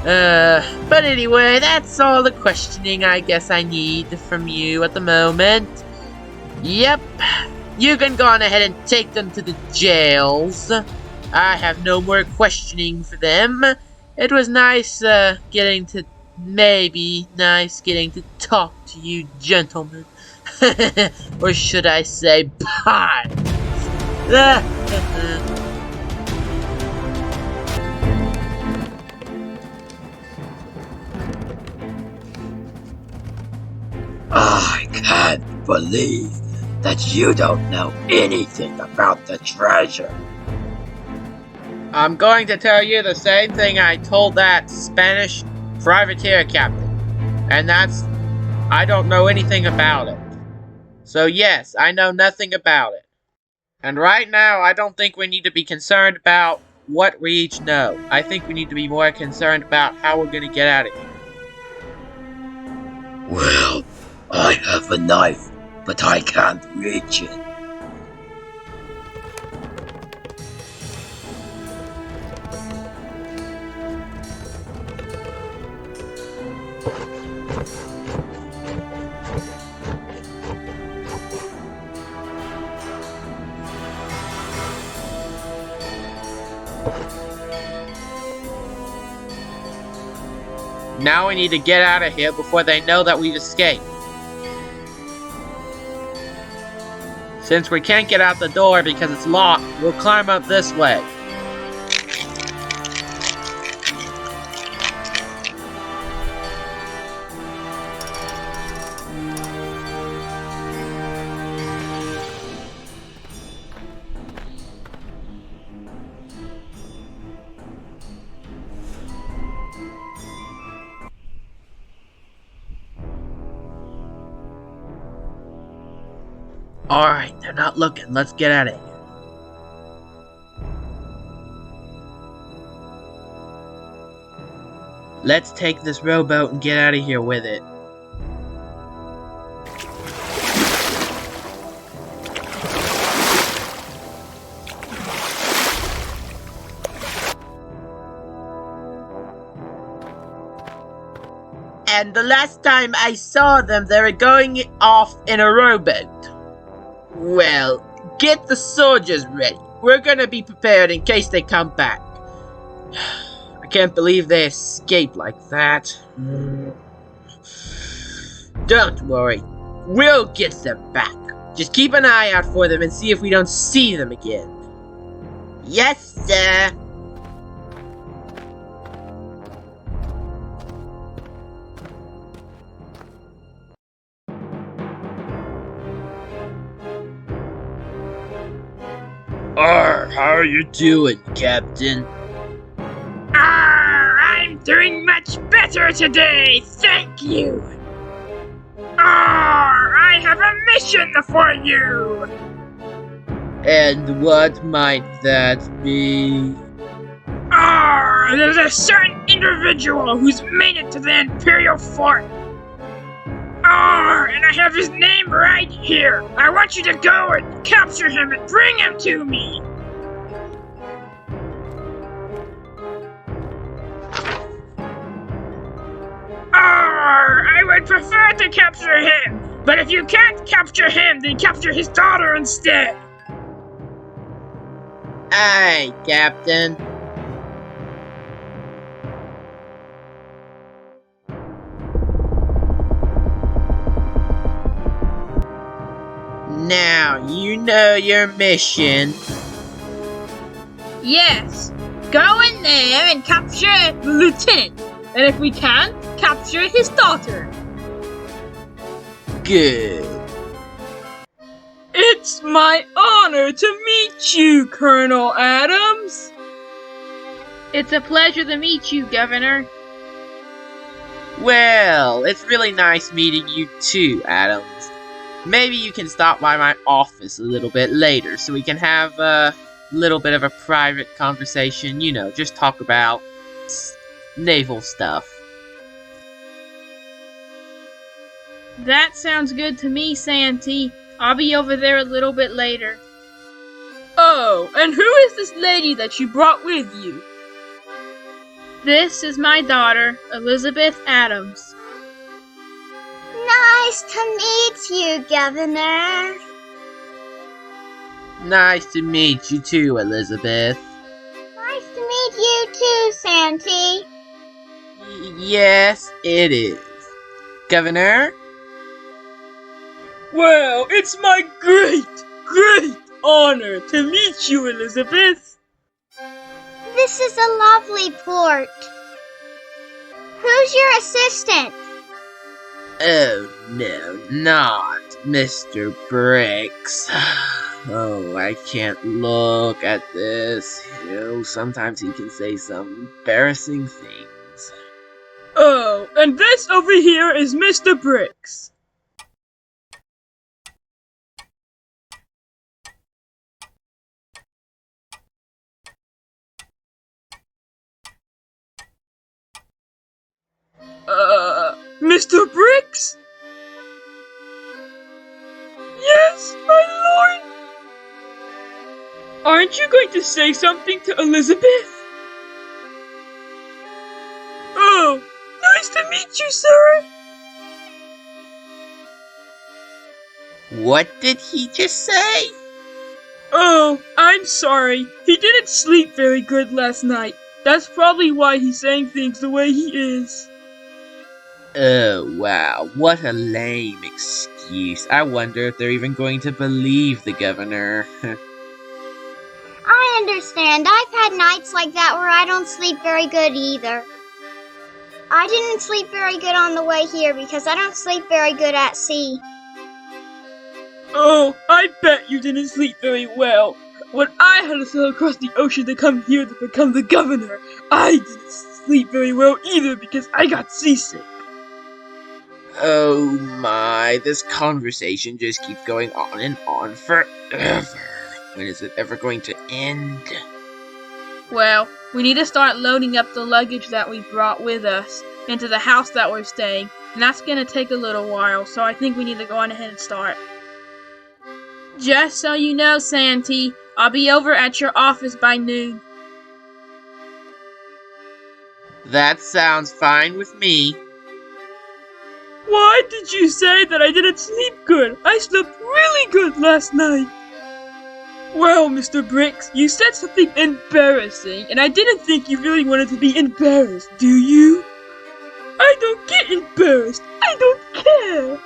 But anyway, that's all the questioning I guess I need from you at the moment. Yep. You can go on ahead and take them to the jails. I have no more questioning for them. It was nice getting to talk to you gentlemen. Or should I say pirates? I can't believe that you don't know anything about the treasure. I'm going to tell you the same thing I told that Spanish privateer captain. And that's, I don't know anything about it. So yes, I know nothing about it. And right now, I don't think we need to be concerned about what we each know. I think we need to be more concerned about how we're going to get out of here. Well, I have a knife, but I can't reach it. Now we need to get out of here before they know that we've escaped. Since we can't get out the door because it's locked, we'll climb up this way. Alright, they're not looking. Let's get out of here. Let's take this rowboat and get out of here with it. And the last time I saw them, they were going off in a rowboat. Well, get the soldiers ready. We're gonna be prepared in case they come back. I can't believe they escaped like that. Don't worry. We'll get them back. Just keep an eye out for them and see if we don't see them again. Yes, sir. How are you doing, Captain? I'm doing much better today, thank you. I have a mission for you. And what might that be? There's a certain individual who's made it to the Imperial Fort. And I have his name right here. I want you to go and capture him and bring him to me. I would prefer to capture him, but if you can't capture him, then capture his daughter instead. Aye, Captain. Now, you know your mission. Yes, go in there and capture the lieutenant. And if we can't, capture his daughter. Good. It's my honor to meet you, Colonel Adams. It's a pleasure to meet you, Governor. Well, it's really nice meeting you too, Adams. Maybe you can stop by my office a little bit later so we can have a little bit of a private conversation, you know, just talk about naval stuff. That sounds good to me, Santee. I'll be over there a little bit later. Oh, and who is this lady that you brought with you? This is my daughter, Elizabeth Adams. Nice to meet you, Governor. Nice to meet you too, Elizabeth. Nice to meet you too, Santee. Yes, it is. Governor? Well, it's my great honor to meet you, Elizabeth. This is a lovely port. Who's your assistant? Oh, no, not Mr. Bricks. Oh, I can't look at this. You know, sometimes he can say some embarrassing things. Oh, and this over here is Mr. Bricks. Mr. Bricks? Yes, my lord? Aren't you going to say something to Elizabeth? Oh, nice to meet you, sir. What did he just say? Oh, I'm sorry. He didn't sleep very good last night. That's probably why he's saying things the way he is. Oh, wow, what a lame excuse. I wonder if they're even going to believe the governor. I understand. I've had nights like that where I don't sleep very good either. I didn't sleep very good on the way here because I don't sleep very good at sea. Oh, I bet you didn't sleep very well. When I had to sail across the ocean to come here to become the governor, I didn't sleep very well either because I got seasick. Oh my, this conversation just keeps going on and on forever. When is it ever going to end? Well, we need to start loading up the luggage that we brought with us into the house that we're staying, and that's gonna take a little while, so I think we need to go on ahead and start. Just so you know, Santee, I'll be over at your office by noon. That sounds fine with me. Why did you say that I didn't sleep good? I slept really good last night. Well, Mr. Bricks, you said something embarrassing, and I didn't think you really wanted to be embarrassed, do you? I don't get embarrassed. I don't care.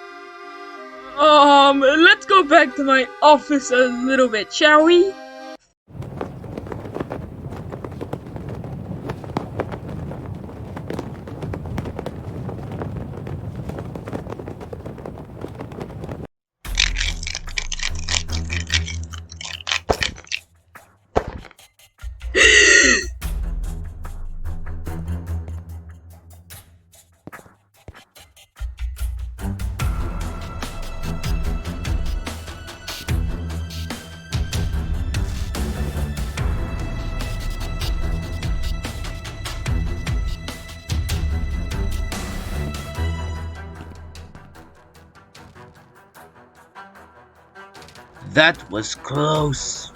Let's go back to my office a little bit, shall we? That was close.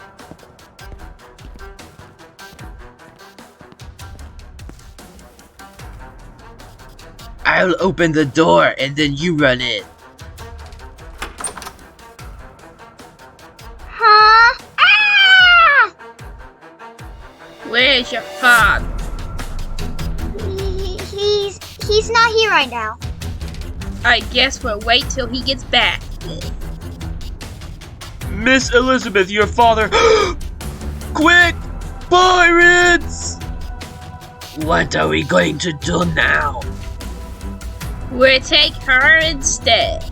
I'll open the door and then you run in. Huh? Ah! Where's your father? He's not here right now. I guess we'll wait till he gets back. Miss Elizabeth, your father. Quick! Pirates! What are we going to do now? We'll take her instead.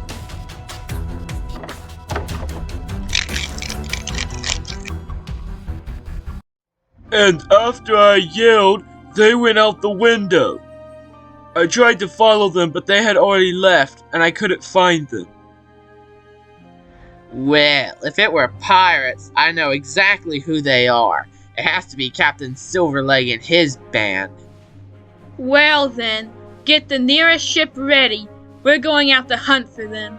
And after I yelled, they went out the window. I tried to follow them, but they had already left, and I couldn't find them. Well, if it were pirates, I know exactly who they are. It has to be Captain Silverleg and his band. Well then, get the nearest ship ready. We're going out to hunt for them.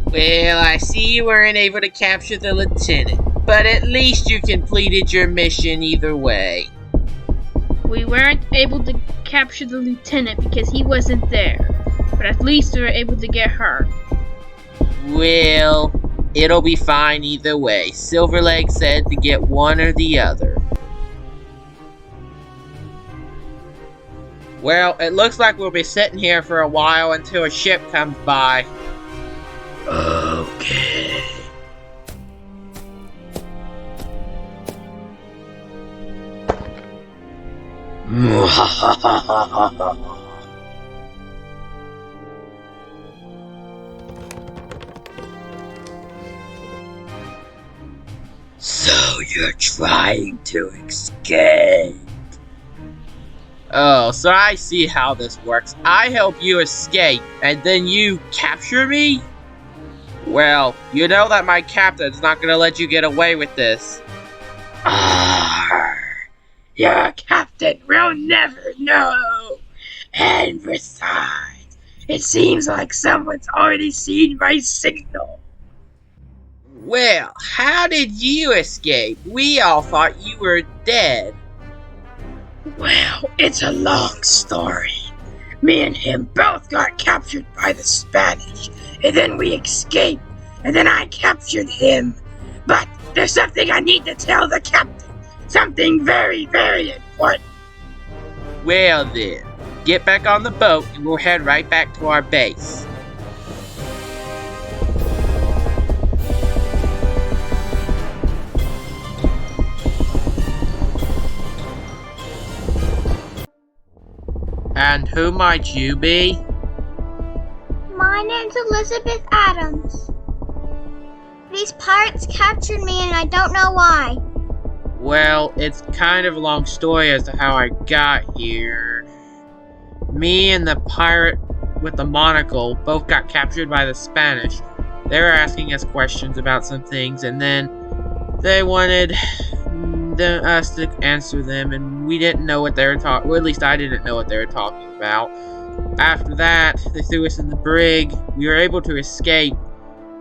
Well, I see you weren't able to capture the lieutenant, but at least you completed your mission either way. We weren't able to capture the lieutenant because he wasn't there, but at least we were able to get her. Well, it'll be fine either way. Silverleg said to get one or the other. Well, it looks like we'll be sitting here for a while until a ship comes by. Okay. So you're trying to escape? Oh, so I see how this works. I help you escape, and then you capture me? Well, you know that my captain's not gonna let you get away with this. Your captain will never know. And besides, it seems like someone's already seen my signal. Well, how did you escape? We all thought you were dead. Well, it's a long story. Me and him both got captured by the Spanish, and then we escaped, and then I captured him. But there's something I need to tell the captain. Something very, very important. Well then, get back on the boat and we'll head right back to our base. And who might you be? My name's Elizabeth Adams. These pirates captured me and I don't know why. Well, it's kind of a long story as to how I got here. Me and the pirate with the monocle both got captured by the Spanish. They were asking us questions about some things, and then they wanted us to answer them, and we didn't know what they were talking. Well, at least I didn't know what they were talking about. After that, they threw us in the brig. We were able to escape.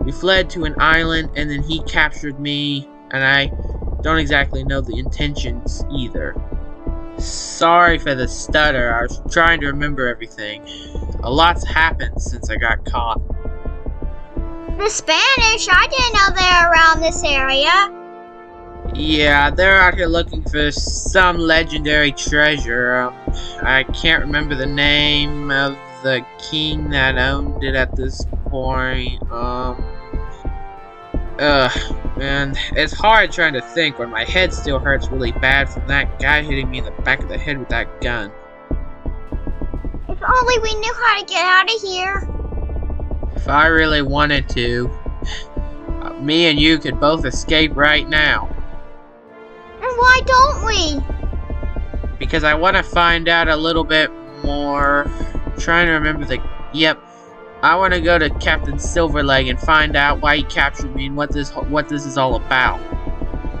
We fled to an island, and then he captured me, and I don't exactly know the intentions either. Sorry for the stutter. I was trying to remember everything. A lot's happened since I got caught. The Spanish? I didn't know they were around this area. Yeah, they're out here looking for some legendary treasure. I can't remember the name of the king that owned it at this point. Man, it's hard trying to think when my head still hurts really bad from that guy hitting me in the back of the head with that gun. If only we knew how to get out of here. If I really wanted to, me and you could both escape right now. And why don't we? Because I want to find out a little bit more. I'm trying to remember the... Yep. I want to go to Captain Silverleg and find out why he captured me and what this is all about.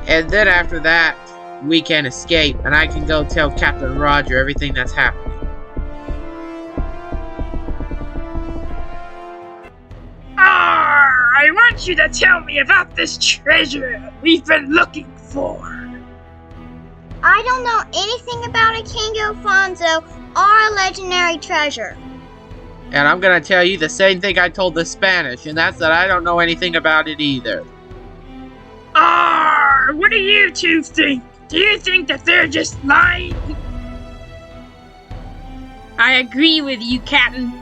And then after that, we can escape, and I can go tell Captain Roger everything that's happening. want you to tell me about this treasure we've been looking for. I don't know anything about a King Alfonso or a legendary treasure. And I'm gonna tell you the same thing I told the Spanish, and that's that I don't know anything about it either. What do you two think? Do you think that they're just lying? I agree with you, Captain.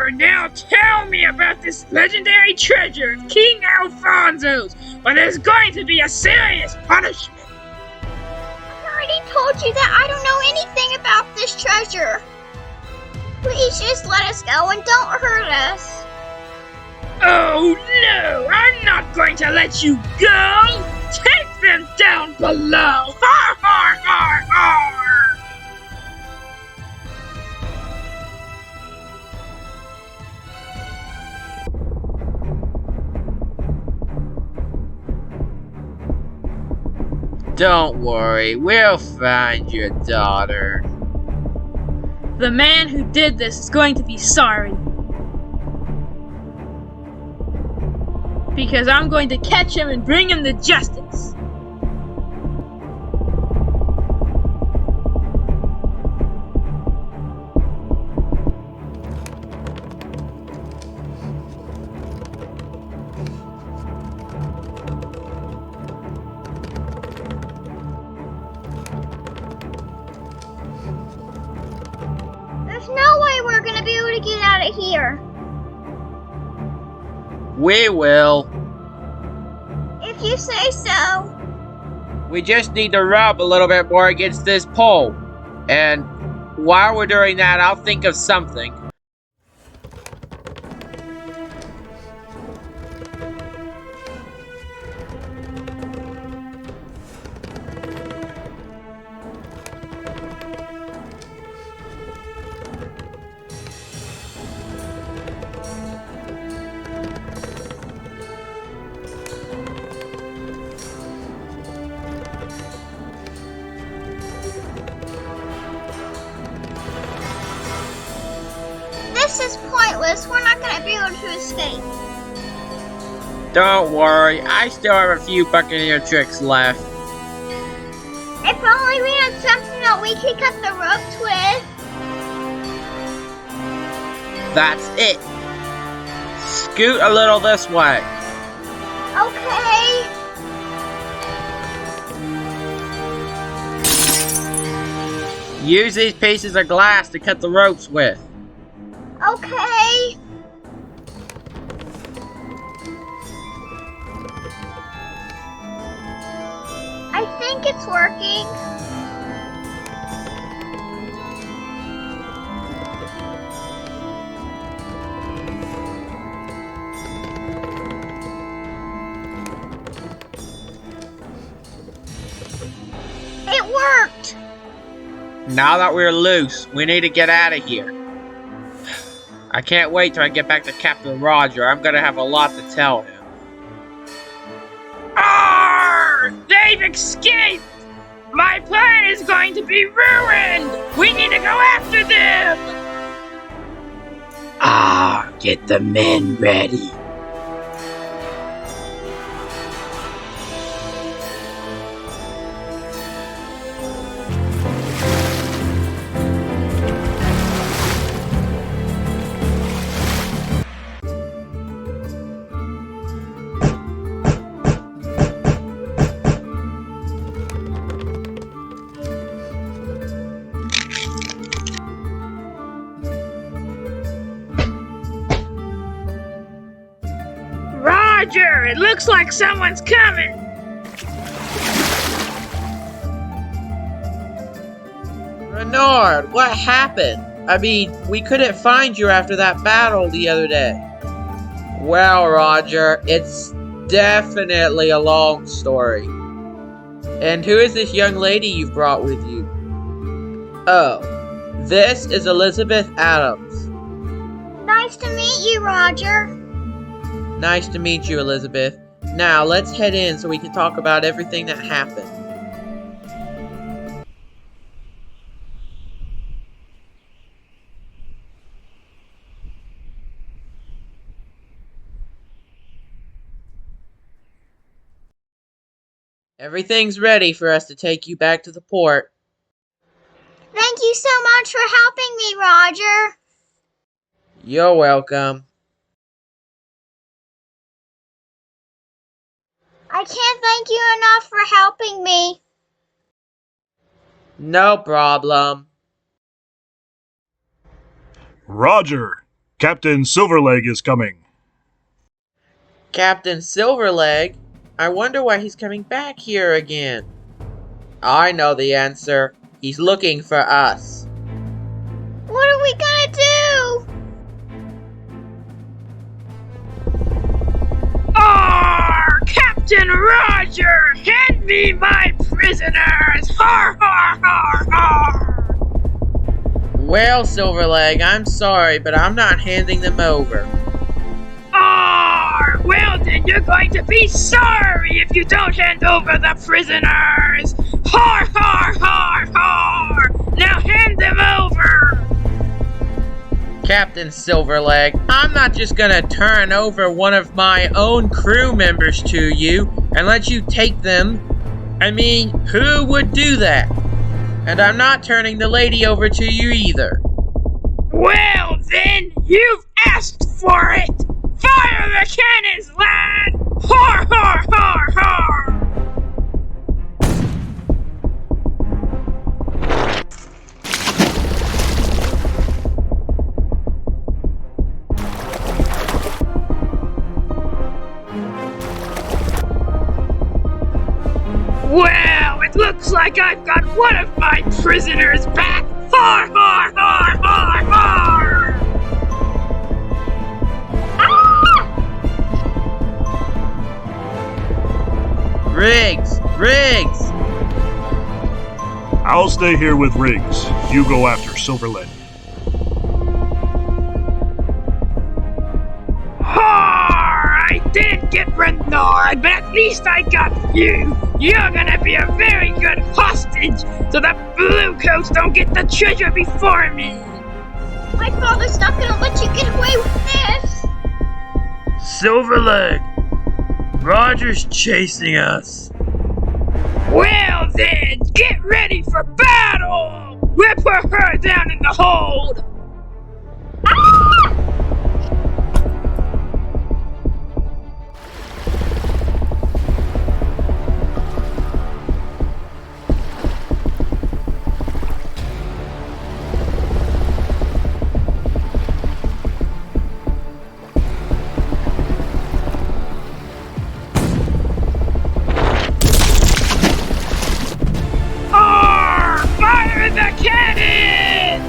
Now tell me about this legendary treasure of King Alfonso's, or there's going to be a serious punishment. I already told you that I don't know anything about this treasure. Please just let us go and don't hurt us. Oh no, I'm not going to let you go! Take them down below! Har har har har! Don't worry, we'll find your daughter. The man who did this is going to be sorry. Because I'm going to catch him and bring him to justice. There's no way we're gonna be able to get out of here. We will. If you say so. We just need to rub a little bit more against this pole. And while we're doing that, I'll think of something. This is pointless. We're not gonna be able to escape. Don't worry, I still have a few Buccaneer tricks left. If only we had something that we could cut the ropes with. That's it. Scoot a little this way. Okay. Use these pieces of glass to cut the ropes with. Okay. I think it's working. It worked! Now that we're loose, we need to get out of here. I can't wait till I get back to Captain Roger. I'm gonna have a lot to tell him. They've escaped! My plan is going to be ruined! We need to go after them! Get the men ready. Roger, it looks like someone's coming! Renard, what happened? I mean, we couldn't find you after that battle the other day. Well, Roger, it's definitely a long story. And who is this young lady you've brought with you? Oh, this is Elizabeth Adams. Nice to meet you, Roger. Nice to meet you, Elizabeth. Now, let's head in so we can talk about everything that happened. Everything's ready for us to take you back to the port. Thank you so much for helping me, Roger. You're welcome. I can't thank you enough for helping me. No problem. Roger! Captain Silverleg is coming. Captain Silverleg? I wonder why he's coming back here again. I know the answer. He's looking for us. What are we gonna do? Arr! Captain Roger! Hand me my prisoners! Har har har har! Well, Silverleg, I'm sorry, but I'm not handing them over. Arr! Well then, you're going to be sorry if you don't hand over the prisoners! Har har har har! Now hand them over! Captain Silverleg, I'm not just gonna turn over one of my own crew members to you and let you take them. I mean, who would do that? And I'm not turning the lady over to you either. Well then, you've asked for it! Fire the cannons, lad! Har har har har! Well, it looks like I've got one of my prisoners back! Har har har har har! Riggs! Riggs! I'll stay here with Riggs. You go after Silverleg. Har! I didn't get Bernard, but at least I got you! You're gonna be a very good hostage, so the Bluecoats don't get the treasure before me! My father's not gonna let you get away with this. Silverleg! Roger's chasing us. Well then, get ready for battle! We'll put her down in the hold! Arr! Fire the cannon!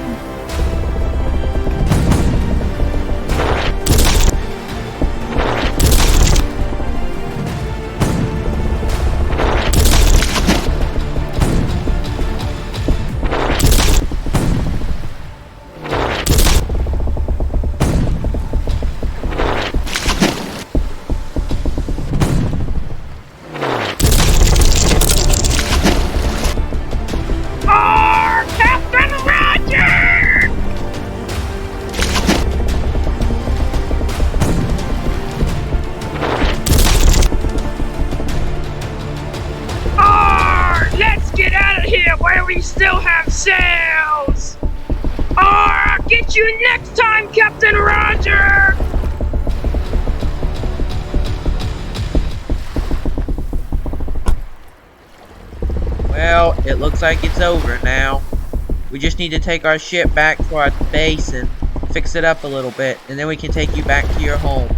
Arr! Captain Roger! Arr! Let's get out of here while we still have sails! Arr! I'll get you next time, Captain Roger! Well, it looks like it's over now. We just need to take our ship back to our base and fix it up a little bit, and then we can take you back to your home.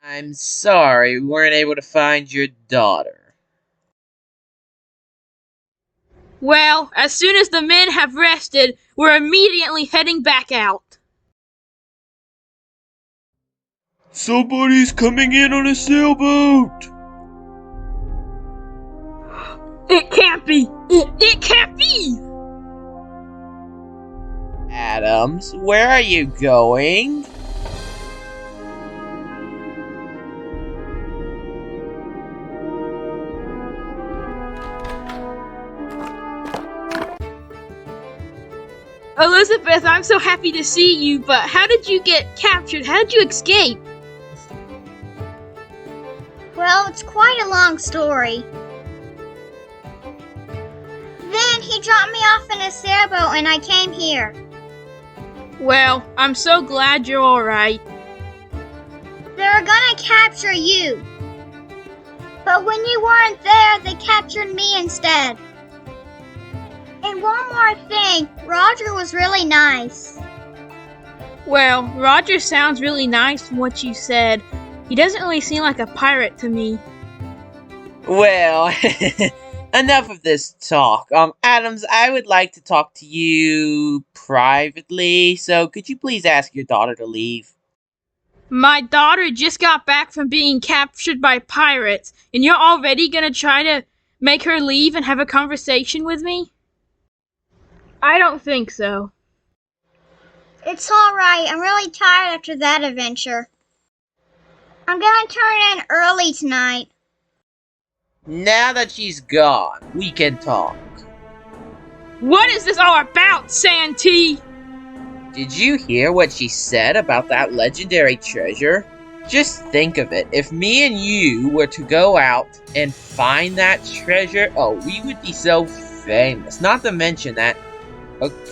I'm sorry we weren't able to find your daughter. Well, as soon as the men have rested, we're immediately heading back out. Somebody's coming in on a sailboat! It can't be! It can't be! Adams, where are you going? Elizabeth, I'm so happy to see you, but how did you get captured? How did you escape? Well, it's quite a long story. Then he dropped me off in a sailboat and I came here. Well, I'm so glad you're alright. They were gonna capture you. But when you weren't there, they captured me instead. And one more thing, Roger was really nice. Well, Roger sounds really nice from what you said. He doesn't really seem like a pirate to me. Well, enough of this talk. Adams, I would like to talk to you privately, so could you please ask your daughter to leave? My daughter just got back from being captured by pirates, and you're already gonna try to make her leave and have a conversation with me? I don't think so. It's alright, I'm really tired after that adventure. I'm gonna turn in early tonight. Now that she's gone, we can talk. What is this all about, Santee? Did you hear what she said about that legendary treasure? Just think of it. If me and you were to go out and find that treasure, oh, we would be so famous. Not to mention that,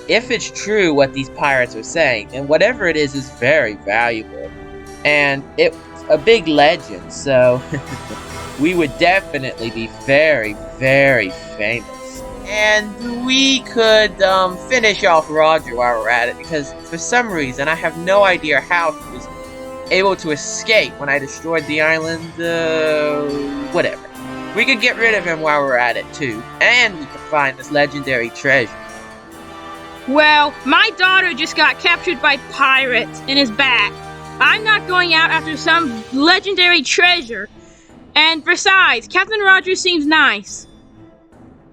if it's true what these pirates are saying, and whatever it is very valuable. And it's a big legend, so we would definitely be very, very famous. And we could finish off Roger while we're at it, because for some reason I have no idea how he was able to escape when I destroyed the island. Whatever. We could get rid of him while we're at it too, and we could find this legendary treasure. Well, my daughter just got captured by pirates and is back. I'm not going out after some legendary treasure. And besides, Captain Rogers seems nice.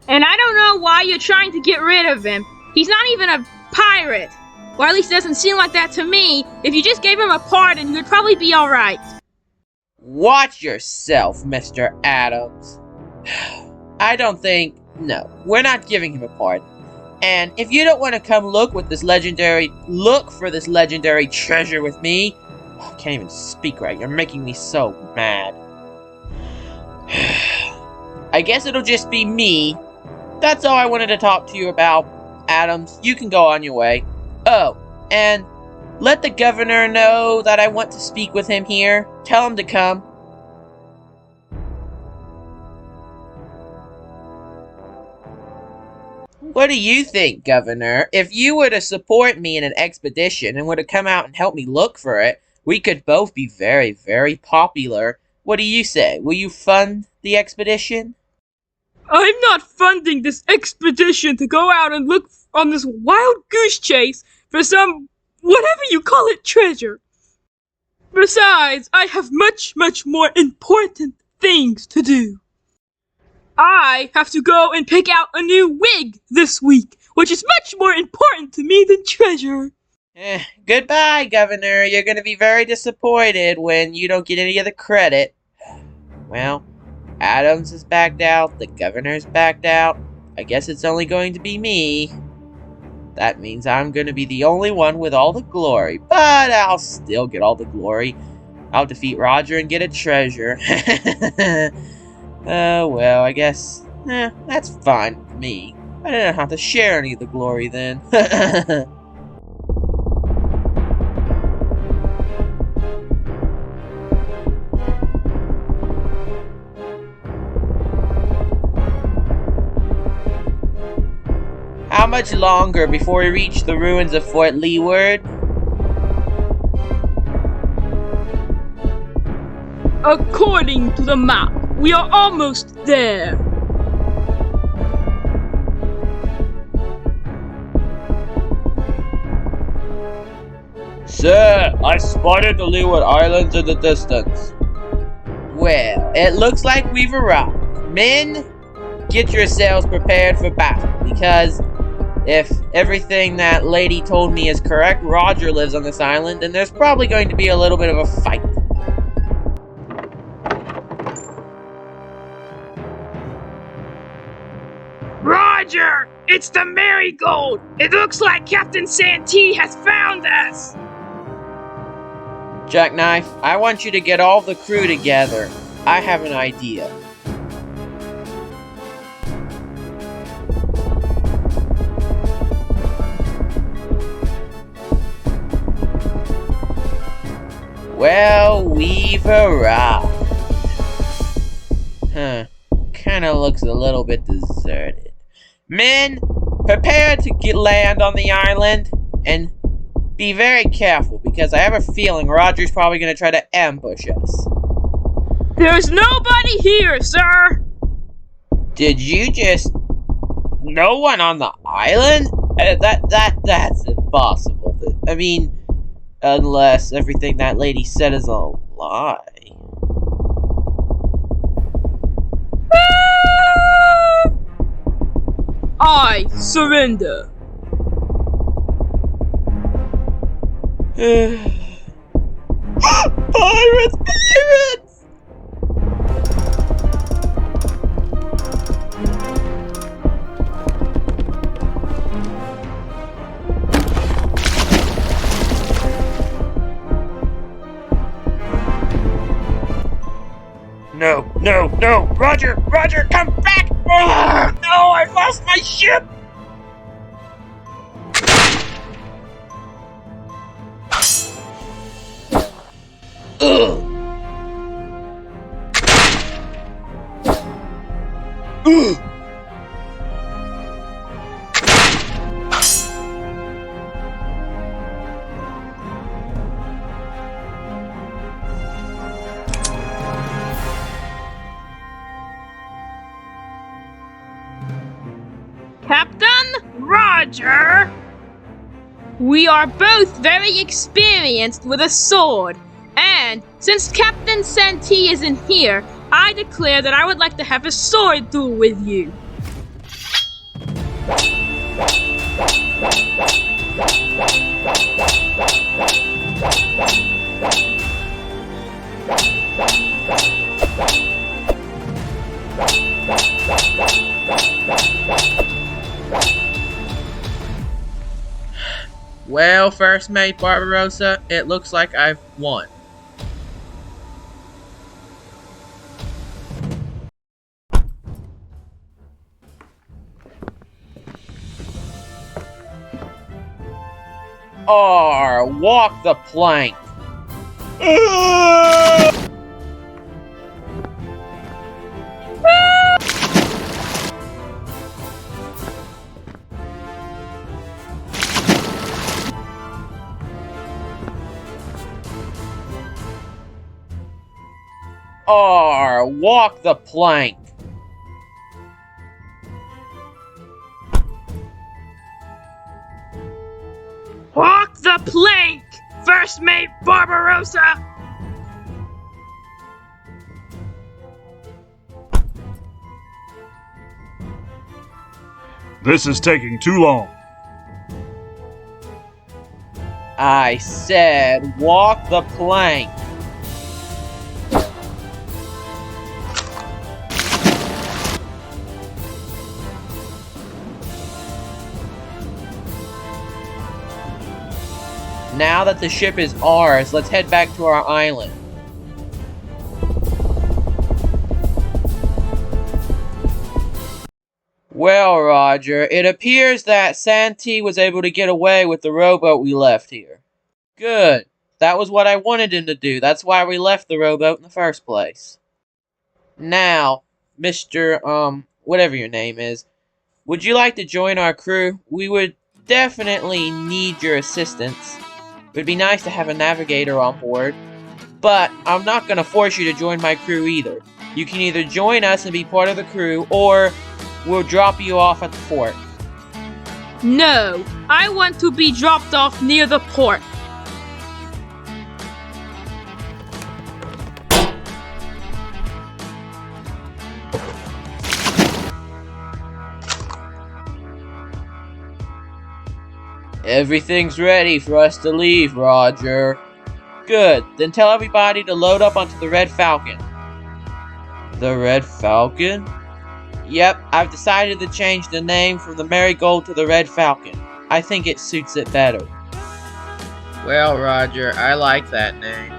And I don't know why you're trying to get rid of him. He's not even a pirate. Or at least it doesn't seem like that to me. If you just gave him a pardon, you'd probably be alright. Watch yourself, Mr. Adams. I don't think... No, we're not giving him a pardon. And if you don't want to come look for this legendary treasure with me... I can't even speak right. You're making me so mad. I guess it'll just be me. That's all I wanted to talk to you about. Adams, you can go on your way. Oh, and let the governor know that I want to speak with him here. Tell him to come. What do you think, Governor? If you were to support me in an expedition and were to come out and help me look for it, we could both be very, very popular. What do you say? Will you fund the expedition? I'm not funding this expedition to go out and look on this wild goose chase for some, whatever you call it, treasure. Besides, I have much, much more important things to do. I have to go and pick out a new wig this week, which is much more important to me than treasure. Goodbye, Governor. You're going to be very disappointed when you don't get any of the credit. Well, Adams is backed out, the Governor's backed out. I guess it's only going to be me. That means I'm going to be the only one with all the glory, but I'll still get all the glory. I'll defeat Roger and get a treasure. Oh, well, I guess that's fine with me. I didn't have to share any of the glory then. How much longer before we reach the ruins of Fort Leeward? According to the map, we are almost there. Sir, I spotted the Leeward Islands in the distance. Well, it looks like we've arrived. Men, get yourselves prepared for battle, because if everything that lady told me is correct, Roger lives on this island, and there's probably going to be a little bit of a fight. Roger! It's the Marigold! It looks like Captain Santee has found us! Jackknife, I want you to get all the crew together. I have an idea. Well, we've arrived. Kinda looks a little bit deserted. Men, prepare to land on the island, and be very careful, because I have a feeling Roger's probably gonna try to ambush us. There's nobody here, sir! Did you just... No one on the island? That's impossible. I mean, unless everything that lady said is a lie. I surrender. Pirates! Pirates! No, no, no! Roger! Roger, come back! Oh, no, I lost my ship! Ugh. Ugh. Captain, Roger! we are both very experienced with a sword. And since Captain Santee isn't here, I declare that I would like to have a sword duel with you. Well, First Mate Barbarossa, it looks like I've won. Walk the plank. Walk the plank. Walk the plank, First Mate Barbarossa! This is taking too long. I said walk the plank. Now that the ship is ours, let's head back to our island. Well, Roger, it appears that Santee was able to get away with the rowboat we left here. Good. That was what I wanted him to do. That's why we left the rowboat in the first place. Now, Mr. whatever your name is, would you like to join our crew? We would definitely need your assistance. It would be nice to have a navigator on board, but I'm not going to force you to join my crew either. You can either join us and be part of the crew, or we'll drop you off at the fort. No, I want to be dropped off near the port. Everything's ready for us to leave, Roger. Good, then tell everybody to load up onto the Red Falcon. The Red Falcon? Yep, I've decided to change the name from the Marigold to the Red Falcon. I think it suits it better. Well, Roger, I like that name.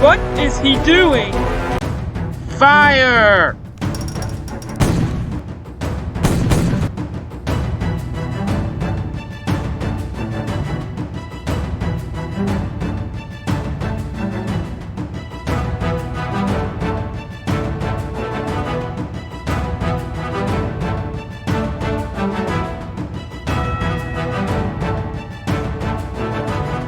What is he doing? Fire!